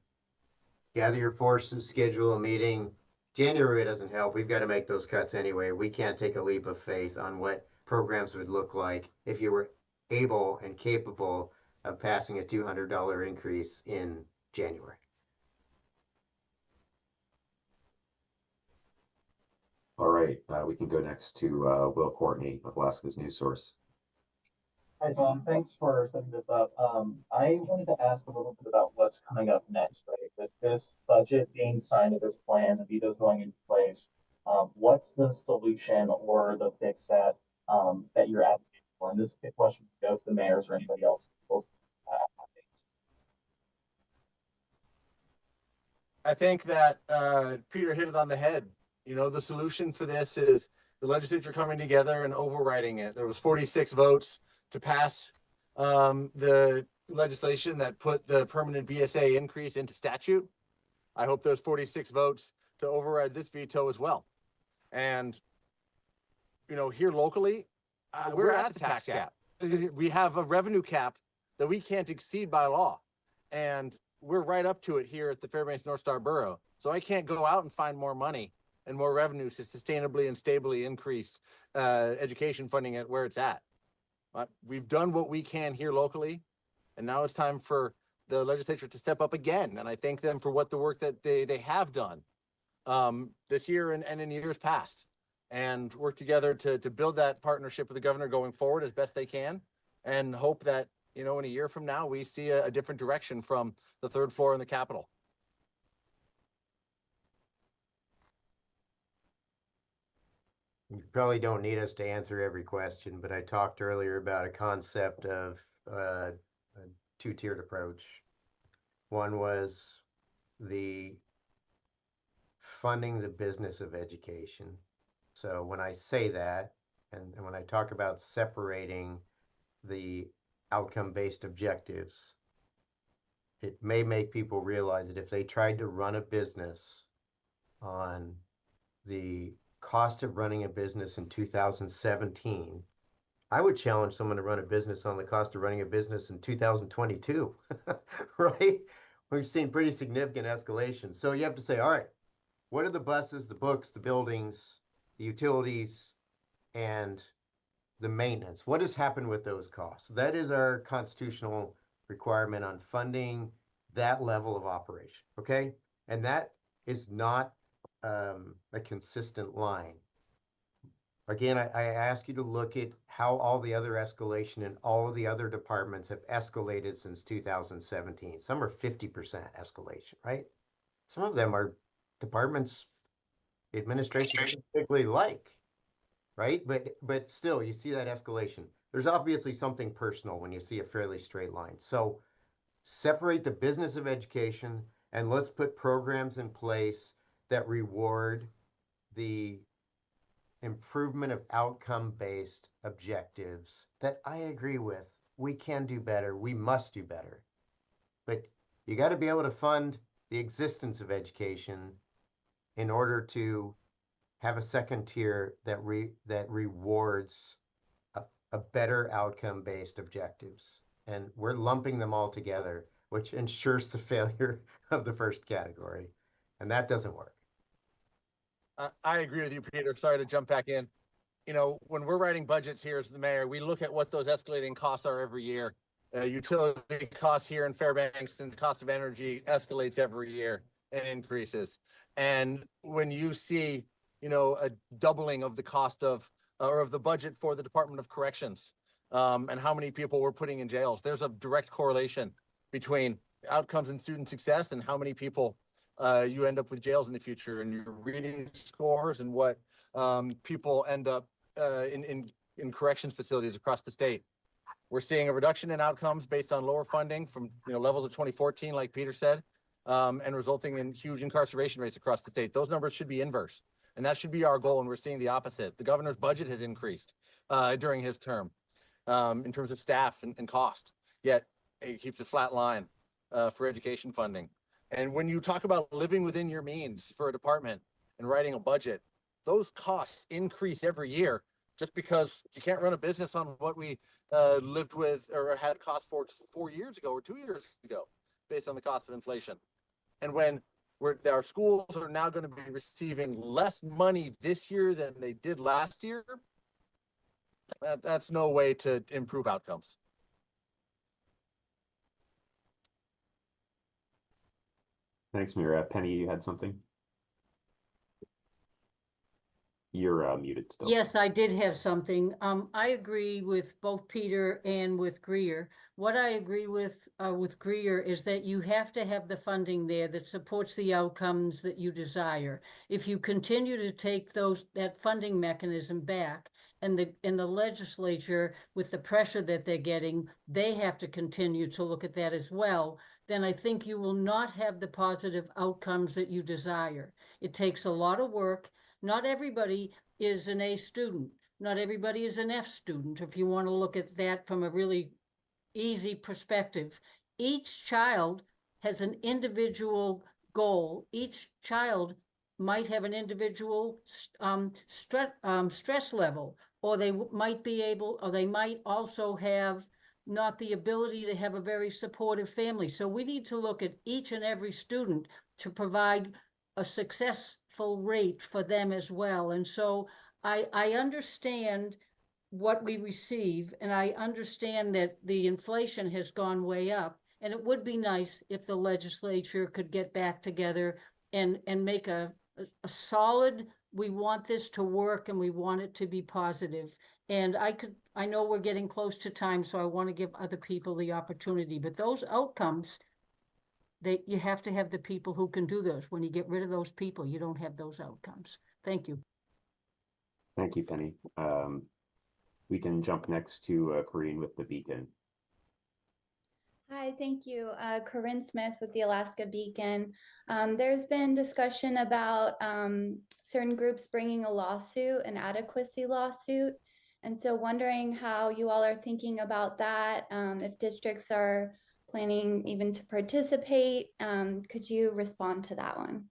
Gather your forces, schedule a meeting. January doesn't help. We've got to make those cuts anyway. We can't take a leap of faith on what programs would look like if you were able and capable of passing a $200 increase in January. All right, we can go next to Will Courtney of Alaska's News Source. Hi, Tom. Thanks for setting this up. I wanted to ask a little bit about what's coming up next, right? With this budget being signed, with this plan, the vetoes going into place, what's the solution or the fix that that you're advocating for? And this question goes to the mayors or anybody else. I think that Peter hit it on the head. You know, the solution for this is the legislature coming together and overriding it. There was 46 votes to pass the legislation that put the permanent BSA increase into statute. I hope there's 46 votes to override this veto as well. And, you know, here locally, we're at the tax cap. We have a revenue cap that we can't exceed by law. And we're right up to it here at the Fairbanks North Star Borough. So I can't go out and find more money and more revenues to sustainably and stably increase education funding at where it's at. We've done what we can here locally, and now it's time for the legislature to step up again. And I thank them for what the work that they have done this year and in years past, and work together to build that partnership with the governor going forward as best they can, and hope that, you know, in a year from now, we see a different direction from the third floor in the Capitol. You probably don't need us to answer every question, but I talked earlier about a concept of a two-tiered approach. One was the funding the business of education. So when I say that, and when I talk about separating the outcome-based objectives, it may make people realize that if they tried to run a business on the cost of running a business in 2017, I would challenge someone to run a business on the cost of running a business in 2022, right? We've seen pretty significant escalation. So you have to say, all right, what are the buses, the books, the buildings, the utilities, and the maintenance? What has happened with those costs? That is our constitutional requirement on funding that level of operation, okay? And that is not a consistent line. Again, I ask you to look at how all the other escalation in all of the other departments have escalated since 2017. Some are 50% escalation, right? Some of them are departments the administration doesn't particularly like, right? But still, you see that escalation. There's obviously something personal when you see a fairly straight line. So separate the business of education and let's put programs in place that reward the improvement of outcome-based objectives that I agree with. We can do better. We must do better. But you got to be able to fund the existence of education in order to have a second tier that rewards a better outcome-based objectives. And we're lumping them all together, which ensures the failure of the first category. And that doesn't work. I agree with you, Peter. Sorry to jump back in. You know, when we're writing budgets here as the mayor, we look at what those escalating costs are every year. Utility costs here in Fairbanks and the cost of energy escalates every year and increases. And when you see, a doubling of the cost of or of the budget for the Department of Corrections, and how many people we're putting in jails, there's a direct correlation between outcomes and student success and how many people you end up with jails in the future. And your reading scores and what people end up in corrections facilities across the state. We're seeing a reduction in outcomes based on lower funding from levels of 2014, like Peter said, and resulting in huge incarceration rates across the state. Those numbers should be inverse, and that should be our goal. And we're seeing the opposite. The governor's budget has increased during his term in terms of staff and cost, yet he keeps a flat line for education funding. And when you talk about living within your means for a department and writing a budget, those costs increase every year just because you can't run a business on what we lived with or had cost for just 4 years ago or 2 years ago based on the cost of inflation. And when our schools are now going to be receiving less money this year than they did last year, that's no way to improve outcomes. Thanks, Mira. Penny, you had something? You're muted still. Yes, I did have something. I agree with both Peter and with Greer. What I agree with Greer is that you have to have the funding there that supports the outcomes that you desire. If you continue to take that funding mechanism back, and the legislature, with the pressure that they're getting, they have to continue to look at that as well, then I think you will not have the positive outcomes that you desire. It takes a lot of work. Not everybody is an A student. Not everybody is an F student, if you want to look at that from a really easy perspective. Each child has an individual goal. Each child might have an individual stress level, or they might also have not the ability to have a very supportive family. So we need to look at each and every student to provide a successful rate for them as well. And so I understand what we receive, and I understand that the inflation has gone way up, and it would be nice if the legislature could get back together and make a solid, we want this to work and we want it to be positive. And I know we're getting close to time, so I want to give other people the opportunity, but those outcomes, you have to have the people who can do those. When you get rid of those people, you don't have those outcomes. Thank you. Thank you, Penny. We can jump next to Corinne with the Beacon. Hi, thank you. Corinne Smith with the Alaska Beacon. There's been discussion about certain groups bringing a lawsuit, an adequacy lawsuit. And so wondering how you all are thinking about that, if districts are planning even to participate. Could you respond to that one?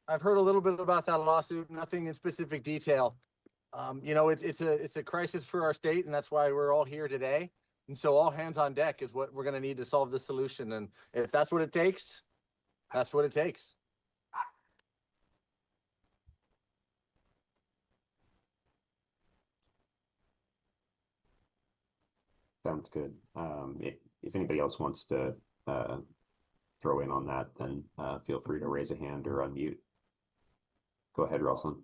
I've heard a little bit about that lawsuit, nothing in specific detail. It's a crisis for our state, and that's why we're all here today. And so all hands on deck is what we're going to need to solve the solution. And if that's what it takes, that's what it takes. Sounds good. If anybody else wants to throw in on that, then feel free to raise a hand or unmute. Go ahead, Rosalind.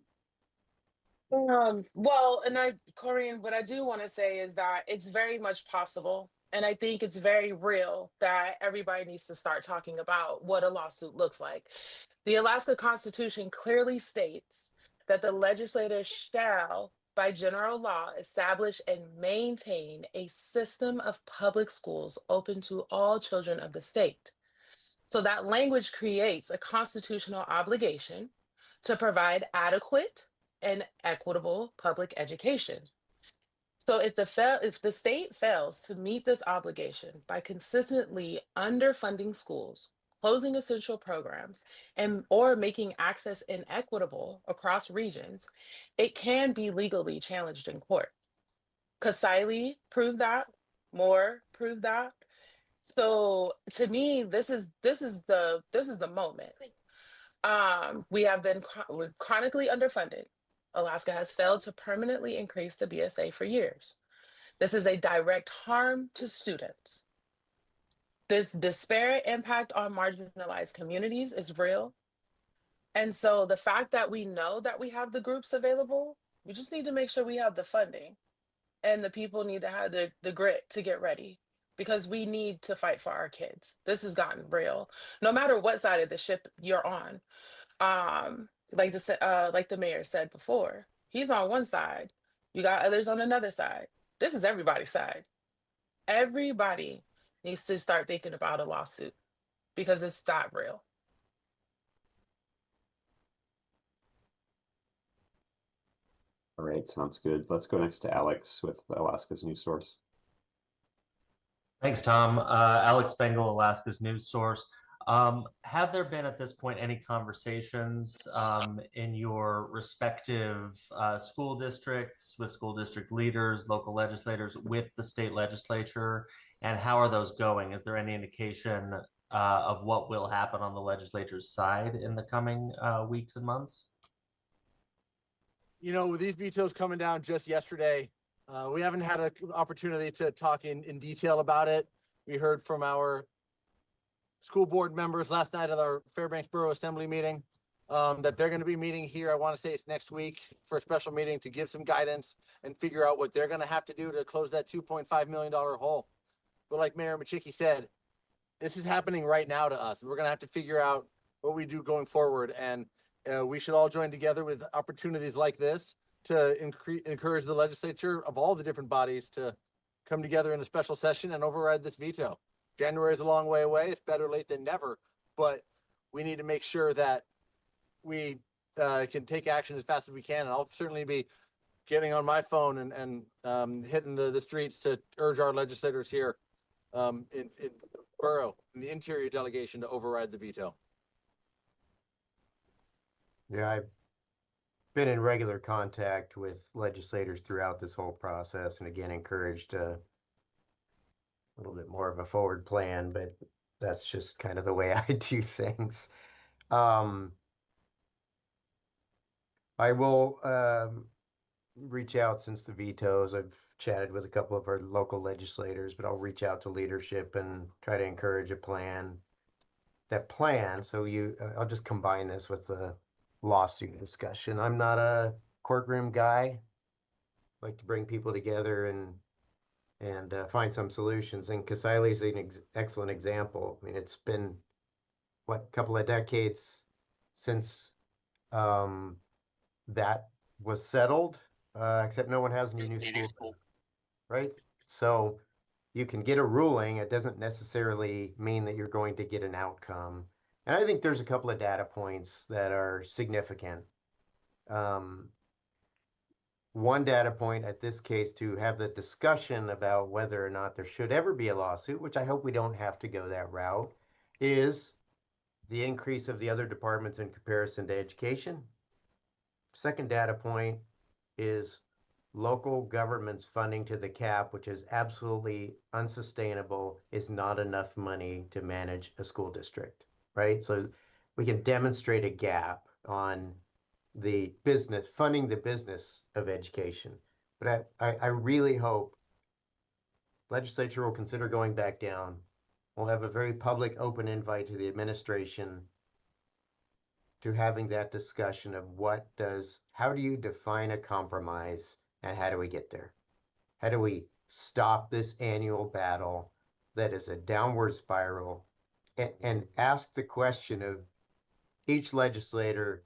Corinne, what I do want to say is that it's very much possible. And I think it's very real that everybody needs to start talking about what a lawsuit looks like. The Alaska Constitution clearly states that the legislature shall, by general law, establish and maintain a system of public schools open to all children of the state. So that language creates a constitutional obligation to provide adequate and equitable public education. So if the state fails to meet this obligation by consistently underfunding schools, closing essential programs, or making access inequitable across regions, it can be legally challenged in court. Kasile proved that, Moore proved that. So to me, this is the moment. We're chronically underfunded. Alaska has failed to permanently increase the BSA for years. This is a direct harm to students. This disparate impact on marginalized communities is real. And so the fact that we know that we have the groups available, we just need to make sure we have the funding, and the people need to have the grit to get ready, because we need to fight for our kids. This has gotten real, no matter what side of the ship you're on. Like the mayor said before, he's on one side, you got others on another side. This is everybody's side. Everybody needs to start thinking about a lawsuit, because it's that real. All right, sounds good. Let's go next to Alex with Alaska's News Source. Thanks, Tom. Alex Bengal, Alaska's News Source. Have there been at this point any conversations in your respective school districts, with school district leaders, local legislators, with the state legislature? And how are those going? Is there any indication of what will happen on the legislature's side in the coming weeks and months? You know, with these vetoes coming down just yesterday, we haven't had an opportunity to talk in detail about it. We heard from our school board members last night at our Fairbanks Borough Assembly meeting that they're going to be meeting here. I want to say it's next week for a special meeting to give some guidance and figure out what they're going to have to do to close that $2.5 million hole. But like Mayor Machicki said, this is happening right now to us. We're going to have to figure out what we do going forward. And we should all join together with opportunities like this to encourage the legislature of all the different bodies to come together in a special session and override this veto. January is a long way away. It's better late than never, but we need to make sure that we can take action as fast as we can. And I'll certainly be getting on my phone and hitting the streets to urge our legislators here in Borough, in the interior delegation, to override the veto. Yeah, I've been in regular contact with legislators throughout this whole process, and again, encouraged a little bit more of a forward plan, but that's just kind of the way I do things. I will reach out since the vetoes. I've chatted with a couple of our local legislators, but I'll reach out to leadership and try to encourage a plan. That plan, so I'll just combine this with the lawsuit discussion. I'm not a courtroom guy. I like to bring people together and find some solutions. And Kasai'li is an excellent example. I mean, it's been, what, a couple of decades since that was settled, except no one has any new schools, right? So you can get a ruling. It doesn't necessarily mean that you're going to get an outcome. And I think there's a couple of data points that are significant. One data point at this case, to have the discussion about whether or not there should ever be a lawsuit, which I hope we don't have to go that route, is the increase of the other departments in comparison to education. Second data point is local government's funding to the cap, which is absolutely unsustainable, is not enough money to manage a school district, right? So we can demonstrate a gap on the business, funding the business of education. But I really hope legislature will consider going back down. We'll have a very public, open invite to the administration to having that discussion of how do you define a compromise and how do we get there? How do we stop this annual battle that is a downward spiral, and ask the question of each legislator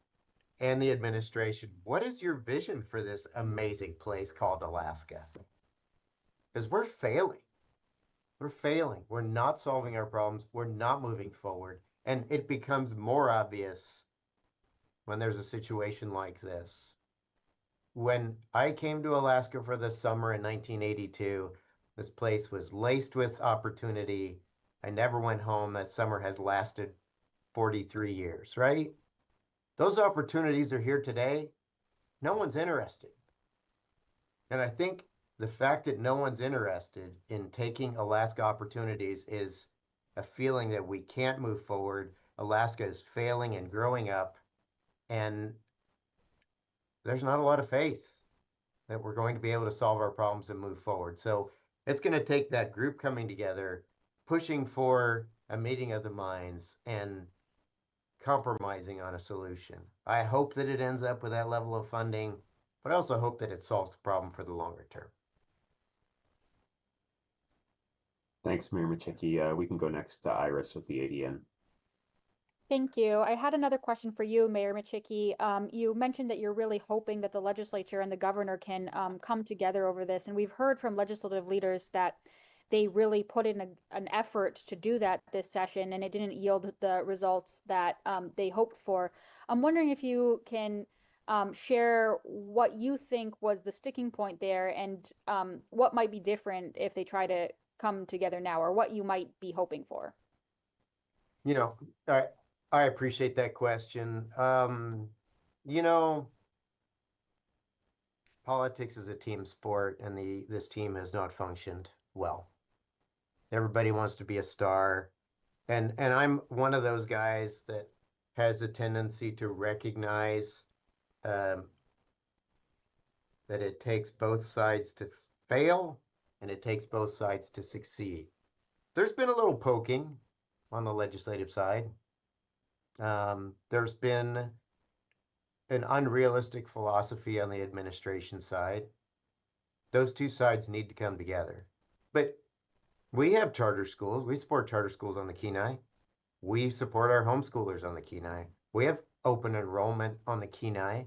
and the administration, what is your vision for this amazing place called Alaska? Because we're failing. We're failing. We're not solving our problems. We're not moving forward. And it becomes more obvious when there's a situation like this. When I came to Alaska for the summer in 1982, this place was laced with opportunity. I never went home. That summer has lasted 43 years, right? Those opportunities are here today. No one's interested. And I think the fact that no one's interested in taking Alaska opportunities is a feeling that we can't move forward. Alaska is failing and growing up. And there's not a lot of faith that we're going to be able to solve our problems and move forward. So it's going to take that group coming together, pushing for a meeting of the minds and compromising on a solution. I hope that it ends up with that level of funding, but I also hope that it solves the problem for the longer term. Thanks, Mayor Machicki. We can go next to Iris with the ADN. Thank you. I had another question for you, Mayor Machicki. You mentioned that you're really hoping that the legislature and the governor can come together over this. And we've heard from legislative leaders that they really put in an effort to do that this session, and it didn't yield the results that they hoped for. I'm wondering if you can share what you think was the sticking point there, and what might be different if they try to come together now, or what you might be hoping for. You know, I appreciate that question. You know, politics is a team sport, and this team has not functioned well. Everybody wants to be a star, and I'm one of those guys that has a tendency to recognize that it takes both sides to fail, and it takes both sides to succeed. There's been a little poking on the legislative side. There's been an unrealistic philosophy on the administration side. Those two sides need to come together. But we have charter schools. We support charter schools on the Kenai. We support our homeschoolers on the Kenai. We have open enrollment on the Kenai.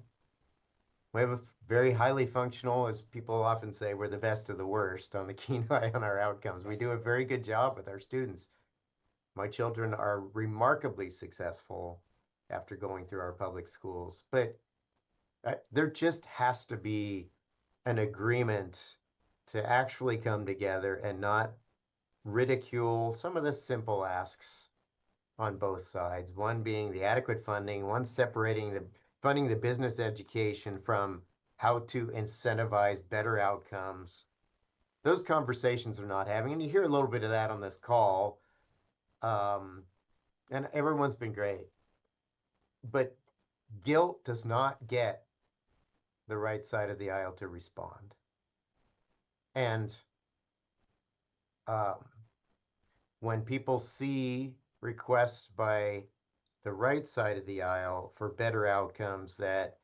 We have a very highly functional, as people often say, we're the best of the worst on the Kenai on our outcomes. We do a very good job with our students. My children are remarkably successful after going through our public schools, but there just has to be an agreement to actually come together and not ridicule some of the simple asks on both sides. One being the adequate funding, one separating the funding the business education from how to incentivize better outcomes. Those conversations are not having, and you hear a little bit of that on this call. And everyone's been great. But guilt does not get the right side of the aisle to respond. And when people see requests by the right side of the aisle for better outcomes that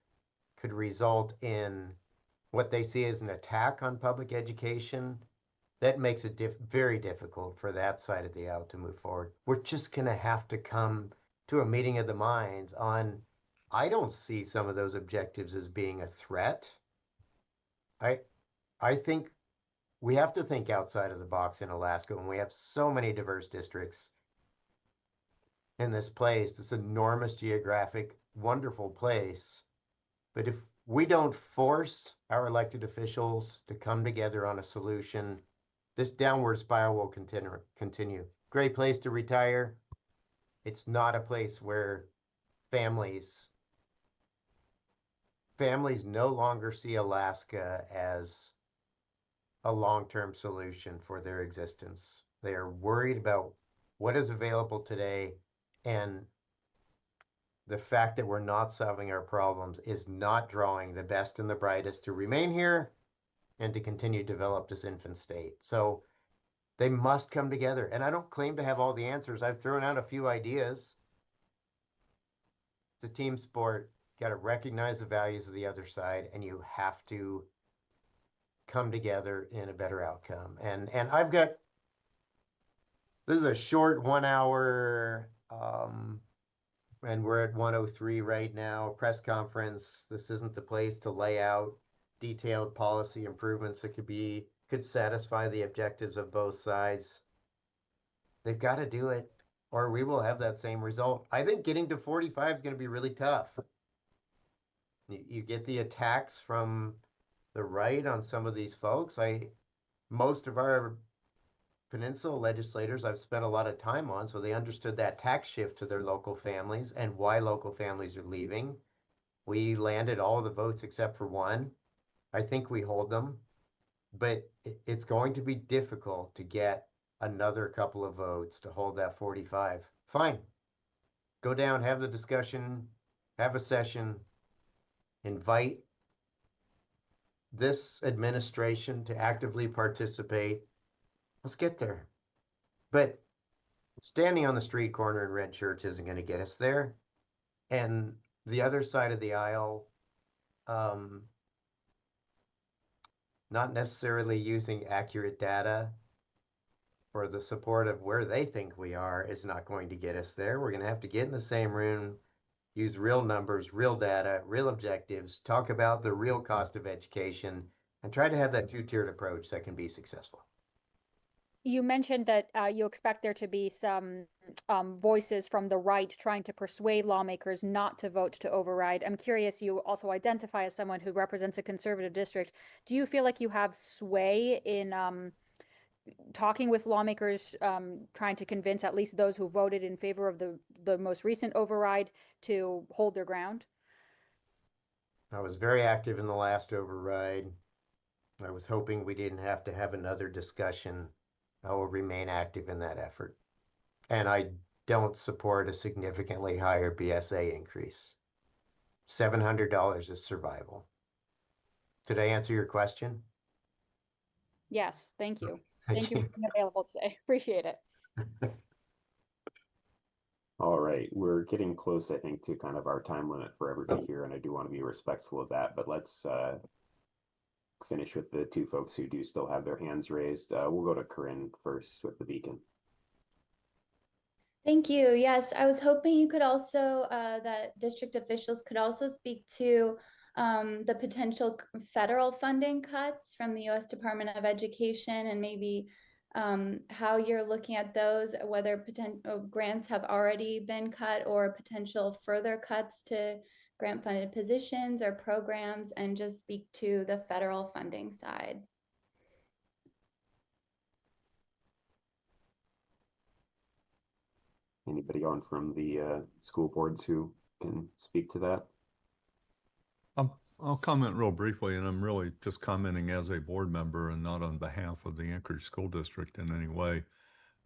could result in what they see as an attack on public education, that makes it very difficult for that side of the aisle to move forward. We're just going to have to come to a meeting of the minds on, I don't see some of those objectives as being a threat. I think we have to think outside of the box in Alaska when we have so many diverse districts in this place, this enormous geographic, wonderful place. But if we don't force our elected officials to come together on a solution, this downward spiral will continue. Great place to retire. It's not a place where families no longer see Alaska as a long-term solution for their existence. They are worried about what is available today, and the fact that we're not solving our problems is not drawing the best and the brightest to remain here and to continue to develop this infant state. So they must come together. And I don't claim to have all the answers. I've thrown out a few ideas. It's a team sport. You got to recognize the values of the other side, and you have to come together in a better outcome. And I've got, this is a short 1 hour, and we're at 1:03 right now, press conference. This isn't the place to lay out detailed policy improvements that could satisfy the objectives of both sides. They've got to do it, or we will have that same result. I think getting to 45 is going to be really tough. You get the attacks from the right on some of these folks. Most of our Peninsula legislators I've spent a lot of time on, so they understood that tax shift to their local families and why local families are leaving. We landed all the votes except for one. I think we hold them, but it's going to be difficult to get another couple of votes to hold that 45. Fine. Go down, have the discussion, have a session, invite this administration to actively participate. Let's get there. But standing on the street corner in red shirts isn't going to get us there. And the other side of the aisle, not necessarily using accurate data for the support of where they think we are is not going to get us there. We're going to have to get in the same room, use real numbers, real data, real objectives, talk about the real cost of education, and try to have that two-tiered approach that can be successful. You mentioned that you expect there to be some voices from the right trying to persuade lawmakers not to vote to override. I'm curious, you also identify as someone who represents a conservative district. Do you feel like you have sway in talking with lawmakers, trying to convince at least those who voted in favor of the most recent override to hold their ground? I was very active in the last override. I was hoping we didn't have to have another discussion. I will remain active in that effort. And I don't support a significantly higher BSA increase. $700 is survival. Did I answer your question? Yes, thank you. Thank Thank you for being available today. Appreciate it. All right, we're getting close, I think, to kind of our time limit for everybody here, and I do want to be respectful of that, but let's finish with the two folks who do still have their hands raised. We'll go to Corinne first with the Beacon. Thank you. Yes, I was hoping you could also, that district officials could also speak to the potential federal funding cuts from the U.S. Department of Education, and maybe how you're looking at those, whether potential grants have already been cut or potential further cuts to grant funded positions or programs, and just speak to the federal funding side. Anybody on from the school boards who can speak to that? I'll comment real briefly, and I'm really just commenting as a board member and not on behalf of the Anchorage School District in any way.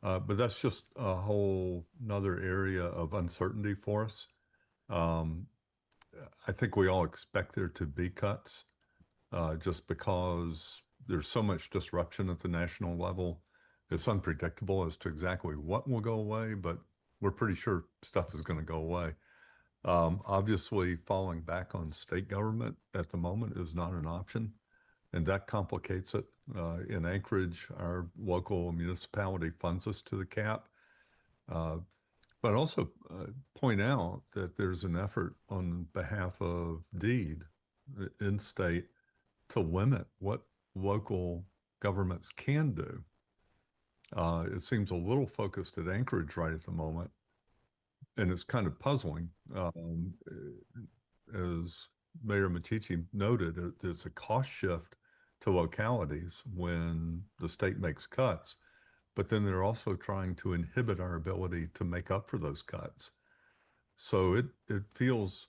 But that's just a whole nother area of uncertainty for us. I think we all expect there to be cuts just because there's so much disruption at the national level. It's unpredictable as to exactly what will go away, but we're pretty sure stuff is going to go away. Obviously, falling back on state government at the moment is not an option, and that complicates it. In Anchorage, our local municipality funds us to the cap. But also point out that there's an effort on behalf of DEED in state to limit what local governments can do. It seems a little focused at Anchorage right at the moment, and it's kind of puzzling. As Mayor Machici noted, there's a cost shift to localities when the state makes cuts, but then they're also trying to inhibit our ability to make up for those cuts. So it feels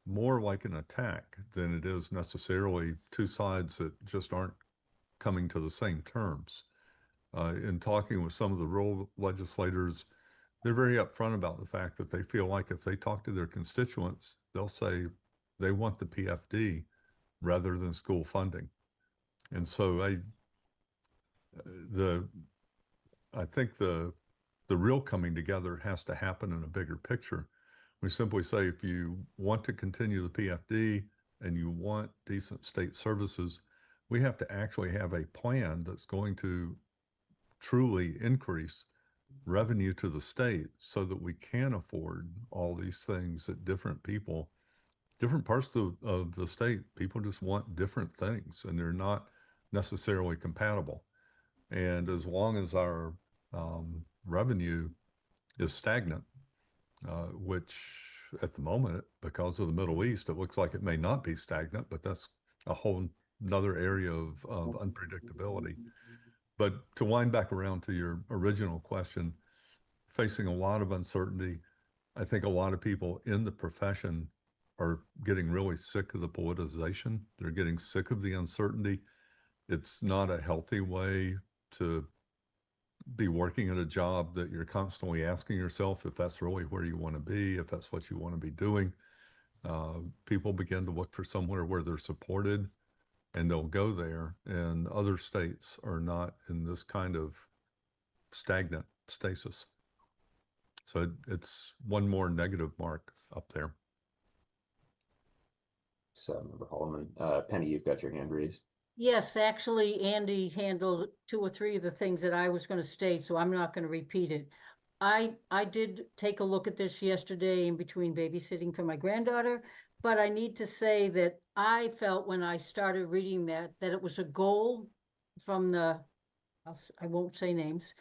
more like an attack than it is necessarily two sides that just aren't coming to the same terms. In talking with some of the rural legislators, they're very upfront about the fact that they feel like if they talk to their constituents, they'll say they want the PFD rather than school funding. And so I think the real coming together has to happen in a bigger picture. We simply say, if you want to continue the PFD and you want decent state services, we have to actually have a plan that's going to truly increase revenue to the state so that we can afford all these things that different parts of the state, people just want different things and they're not necessarily compatible. And as long as our revenue is stagnant, which at the moment, because of the Middle East, it looks like it may not be stagnant, but that's a whole another area of unpredictability. But to wind back around to your original question, facing a lot of uncertainty, I think a lot of people in the profession are getting really sick of the politicization. They're getting sick of the uncertainty. It's not a healthy way to be working at a job that you're constantly asking yourself if that's really where you want to be, if that's what you want to be doing. People begin to look for somewhere where they're supported. and they'll go there, and other states are not in this kind of stagnant stasis. So it's one more negative mark up there. So, Member Holloman, Penny, you've got your hand raised. Yes, actually, Andy handled 2 or 3 of the things that I was going to state, so I'm not going to repeat it. I did take a look at this yesterday in between babysitting for my granddaughter, but I need to say that I felt when I started reading that it was a goal from the, I won't say names,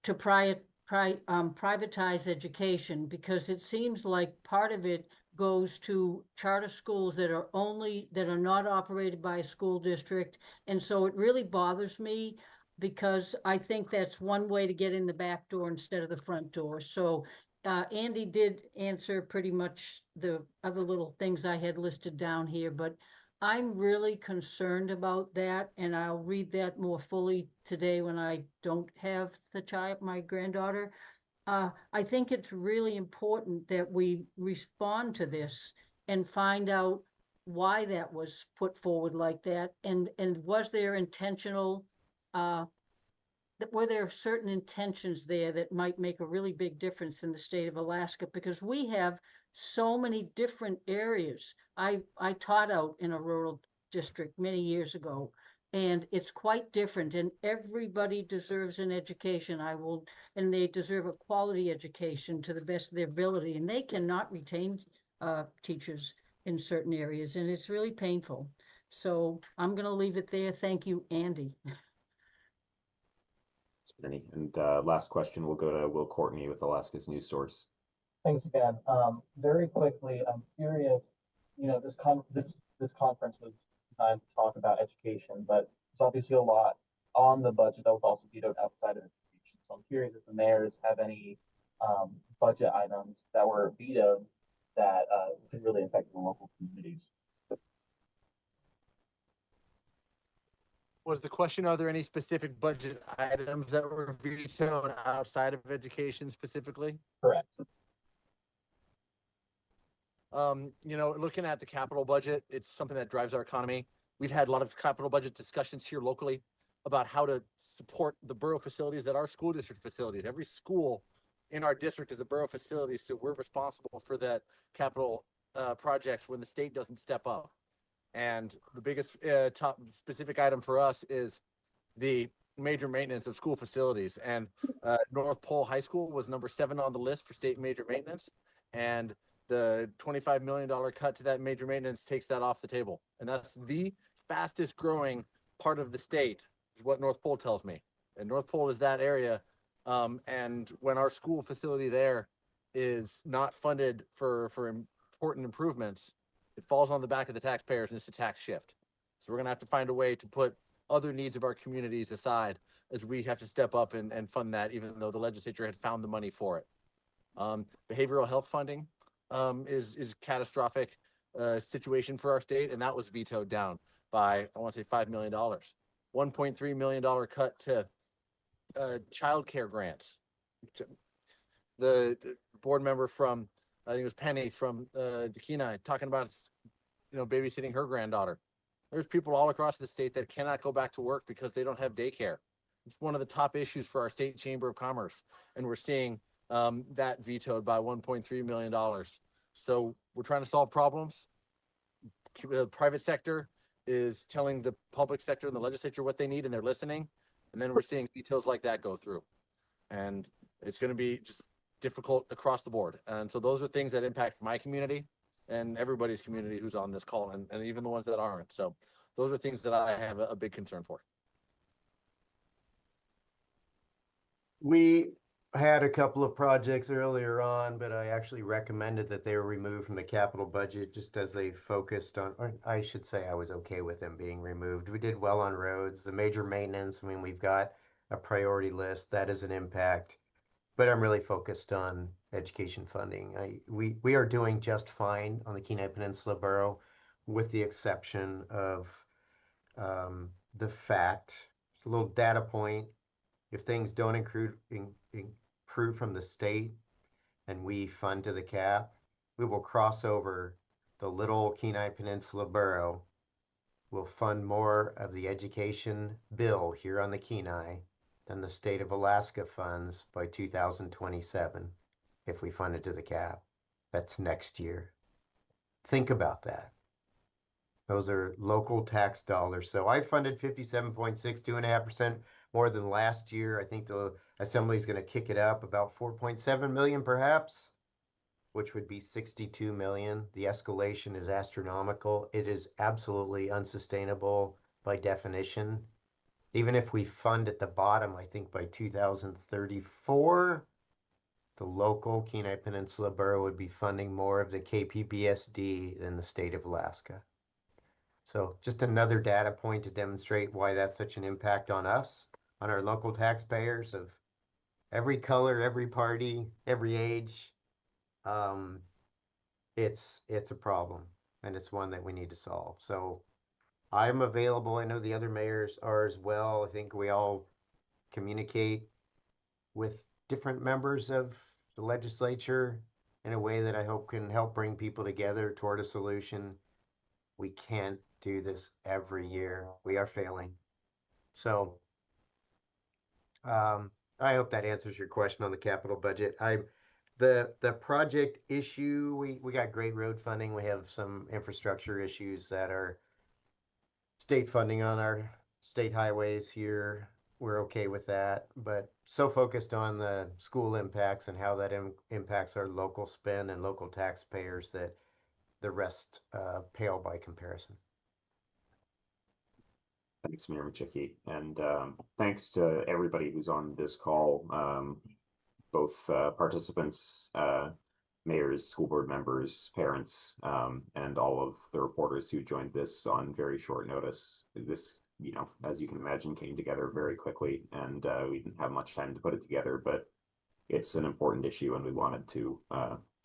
to privatize education, because it seems like part of it goes to charter schools that are not operated by a school district. And so it really bothers me, because I think that's one way to get in the back door instead of the front door. So Andy did answer pretty much the other little things I had listed down here, but I'm really concerned about that, and I'll read that more fully today when I don't have my granddaughter. I think it's really important that we respond to this and find out why that was put forward like that, and was there intentional, were there certain intentions there that might make a really big difference in the state of Alaska, because we have so many different areas. I taught out in a rural district many years ago, and it's quite different, and everybody deserves an education. And they deserve a quality education to the best of their ability, and they cannot retain teachers in certain areas, and it's really painful. So I'm going to leave it there. Thank you, Andy. And last question will go to Will Courtney with Alaska's News Source. Thanks again. Very quickly, I'm curious, this conference was designed to talk about education, but there's obviously a lot on the budget that was also vetoed outside of education. So I'm curious if the mayors have any budget items that were vetoed that could really affect the local communities. Was the question, are there any specific budget items that were vetoed outside of education specifically? Correct. Looking at the capital budget, it's something that drives our economy. We've had a lot of capital budget discussions here locally about how to support the borough facilities that are school district facilities. Every school in our district is a borough facility, so we're responsible for that capital projects when the state doesn't step up. And the biggest top specific item for us is the major maintenance of school facilities. And North Pole High School was number 7 on the list for state major maintenance. And the $25 million cut to that major maintenance takes that off the table. And that's the fastest growing part of the state, is what North Pole tells me. And North Pole is that area. And when our school facility there is not funded for important improvements, it falls on the back of the taxpayers, and it's a tax shift. So we're going to have to find a way to put other needs of our communities aside, as we have to step up and fund that, even though the legislature had found the money for it. Behavioral health funding is catastrophic situation for our state, and that was vetoed down by, I want to say, $5 million. $1.3 million cut to child care grants. The board member from, I think it was Penny from Kenai, talking about babysitting her granddaughter. There's people all across the state that cannot go back to work because they don't have daycare. It's one of the top issues for our state chamber of commerce, and we're seeing that vetoed by $1.3 million. So we're trying to solve problems. The private sector is telling the public sector and the legislature what they need, and they're listening. And then we're seeing vetoes like that go through. And it's going to be just difficult across the board. And so those are things that impact my community and everybody's community who's on this call, and even the ones that aren't. So those are things that I have a big concern for. We had a couple of projects earlier on, but I actually recommended that they were removed from the capital budget just as they focused on, or I should say I was okay with them being removed. We did well on roads, the major maintenance. I mean, we've got a priority list that is an impact, but I'm really focused on education funding. We are doing just fine on the Kenai Peninsula Borough, with the exception of the fact, a little data point, if things don't improve from the state and we fund to the cap, we will cross over the little Kenai Peninsula Borough will fund more of the education bill here on the Kenai than the state of Alaska funds by 2027 if we fund it to the cap. That's next year. Think about that. Those are local tax dollars. So I funded 57.6, 2.5% more than last year. I think the assembly is going to kick it up about 4.7 million perhaps, which would be 62 million. The escalation is astronomical. It is absolutely unsustainable by definition. Even if we fund at the bottom, I think by 2034, the local Kenai Peninsula Borough would be funding more of the KPBSD than the state of Alaska. So just another data point to demonstrate why that's such an impact on us, on our local taxpayers of every color, every party, every age. It's a problem, and it's one that we need to solve. So I'm available. I know the other mayors are as well. I think we all communicate with different members of the legislature in a way that I hope can help bring people together toward a solution. We can't do this every year. We are failing. So I hope that answers your question on the capital budget. The project issue, we got great road funding. We have some infrastructure issues that are state funding on our state highways here. We're okay with that, but so focused on the school impacts and how that impacts our local spend and local taxpayers that the rest pale by comparison. Thanks, Mayor Machicki. And thanks to everybody who's on this call, both participants, mayors, school board members, parents, and all of the reporters who joined this on very short notice. This, you know, as you can imagine, came together very quickly, and we didn't have much time to put it together, but it's an important issue, and we wanted to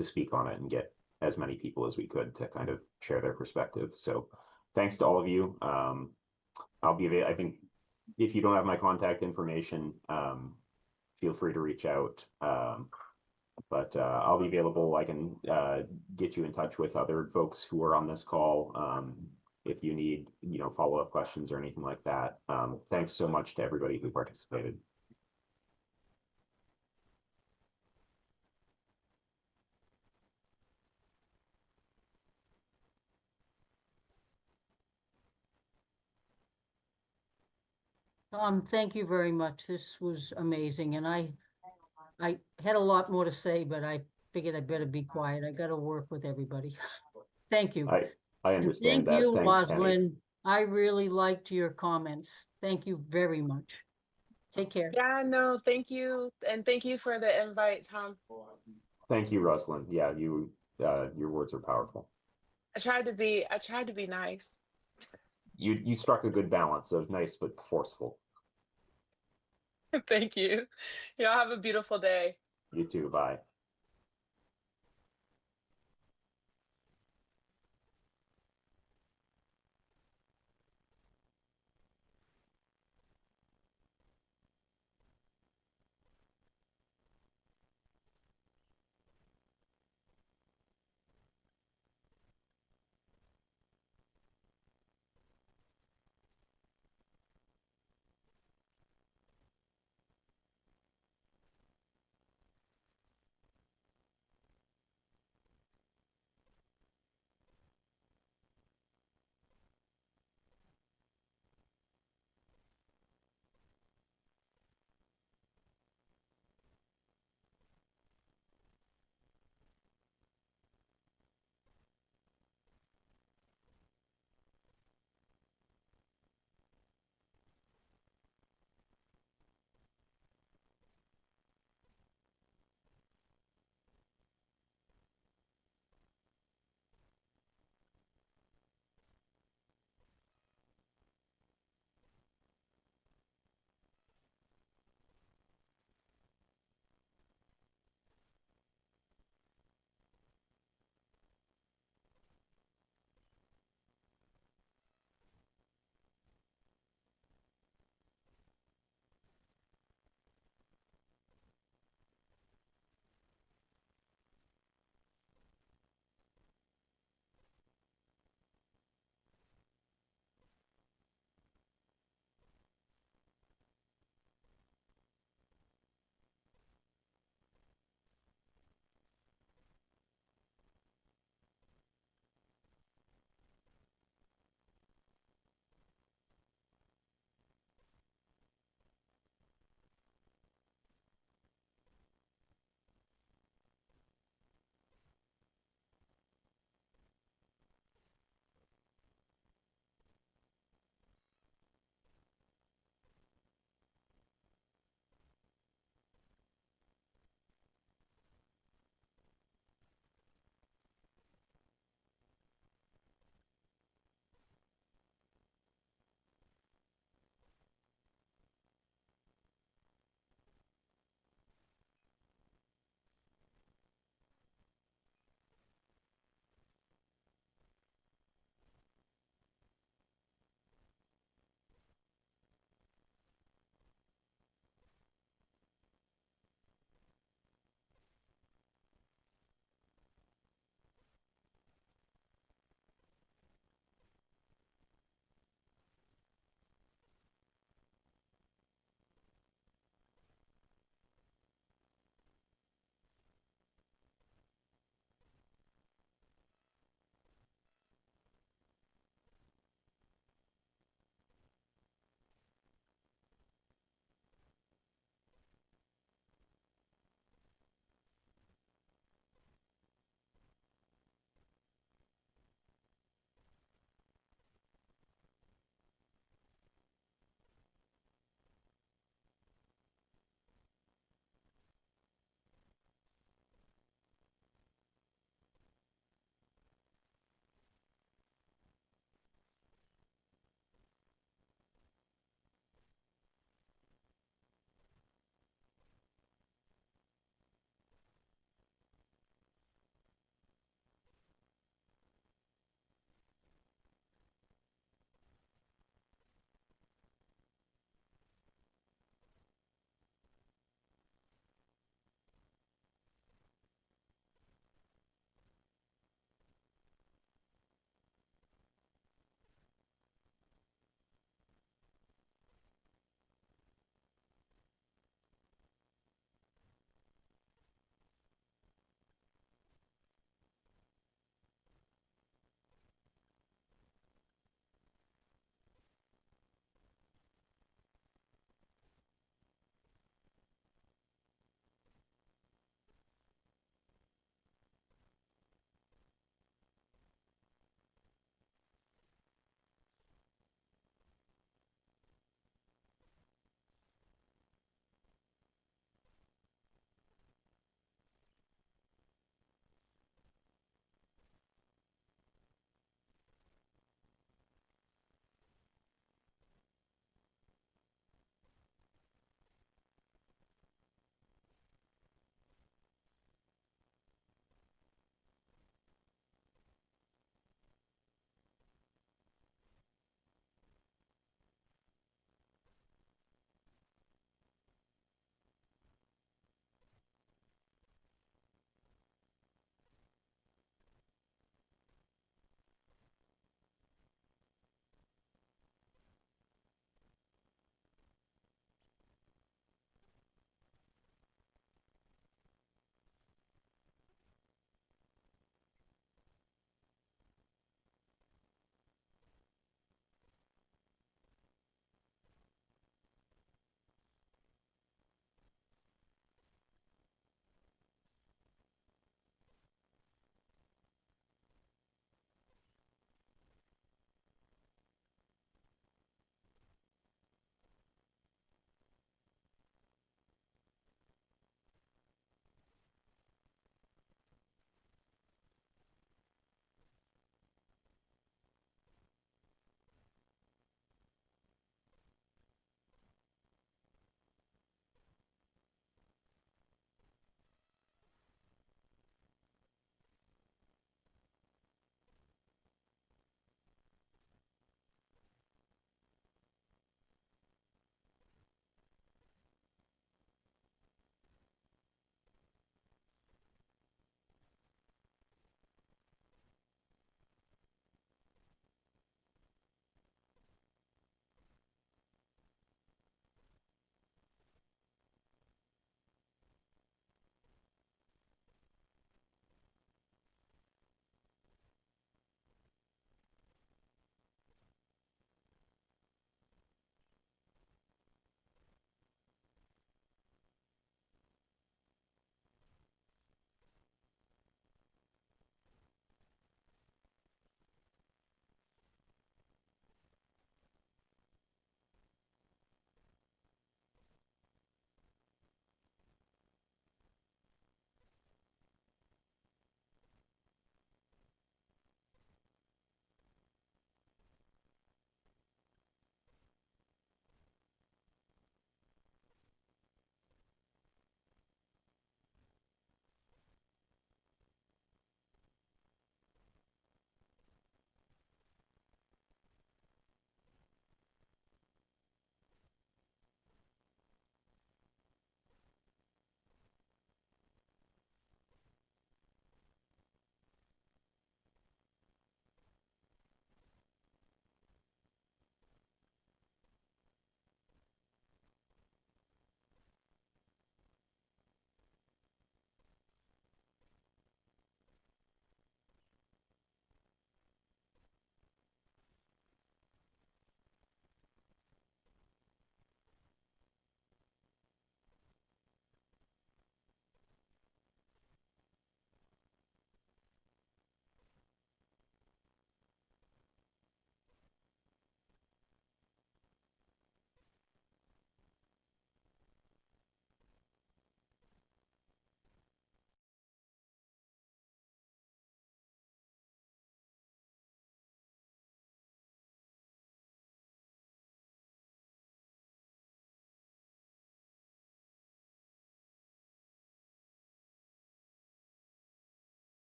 speak on it and get as many people as we could to kind of share their perspective. So thanks to all of you. I'll be, I think, if you don't have my contact information, feel free to reach out. But I'll be available. I can get you in touch with other folks who are on this call if you need, you know, follow-up questions or anything like that. Thanks so much to everybody who participated. Thank you very much. This was amazing, and I had a lot more to say, but I figured I better be quiet. I got to work with everybody. Thank you. I understand that. Thank you, Thanks, Penny. Rosalind. I really liked your comments. Thank you very much. Take care. Yeah, no, thank you. And thank you for the invite, Tom. Thank you, Rosalind. Yeah, you your words are powerful. I tried to be nice. You struck a good balance of nice but forceful. Thank you. Y'all have a beautiful day. You too. Bye.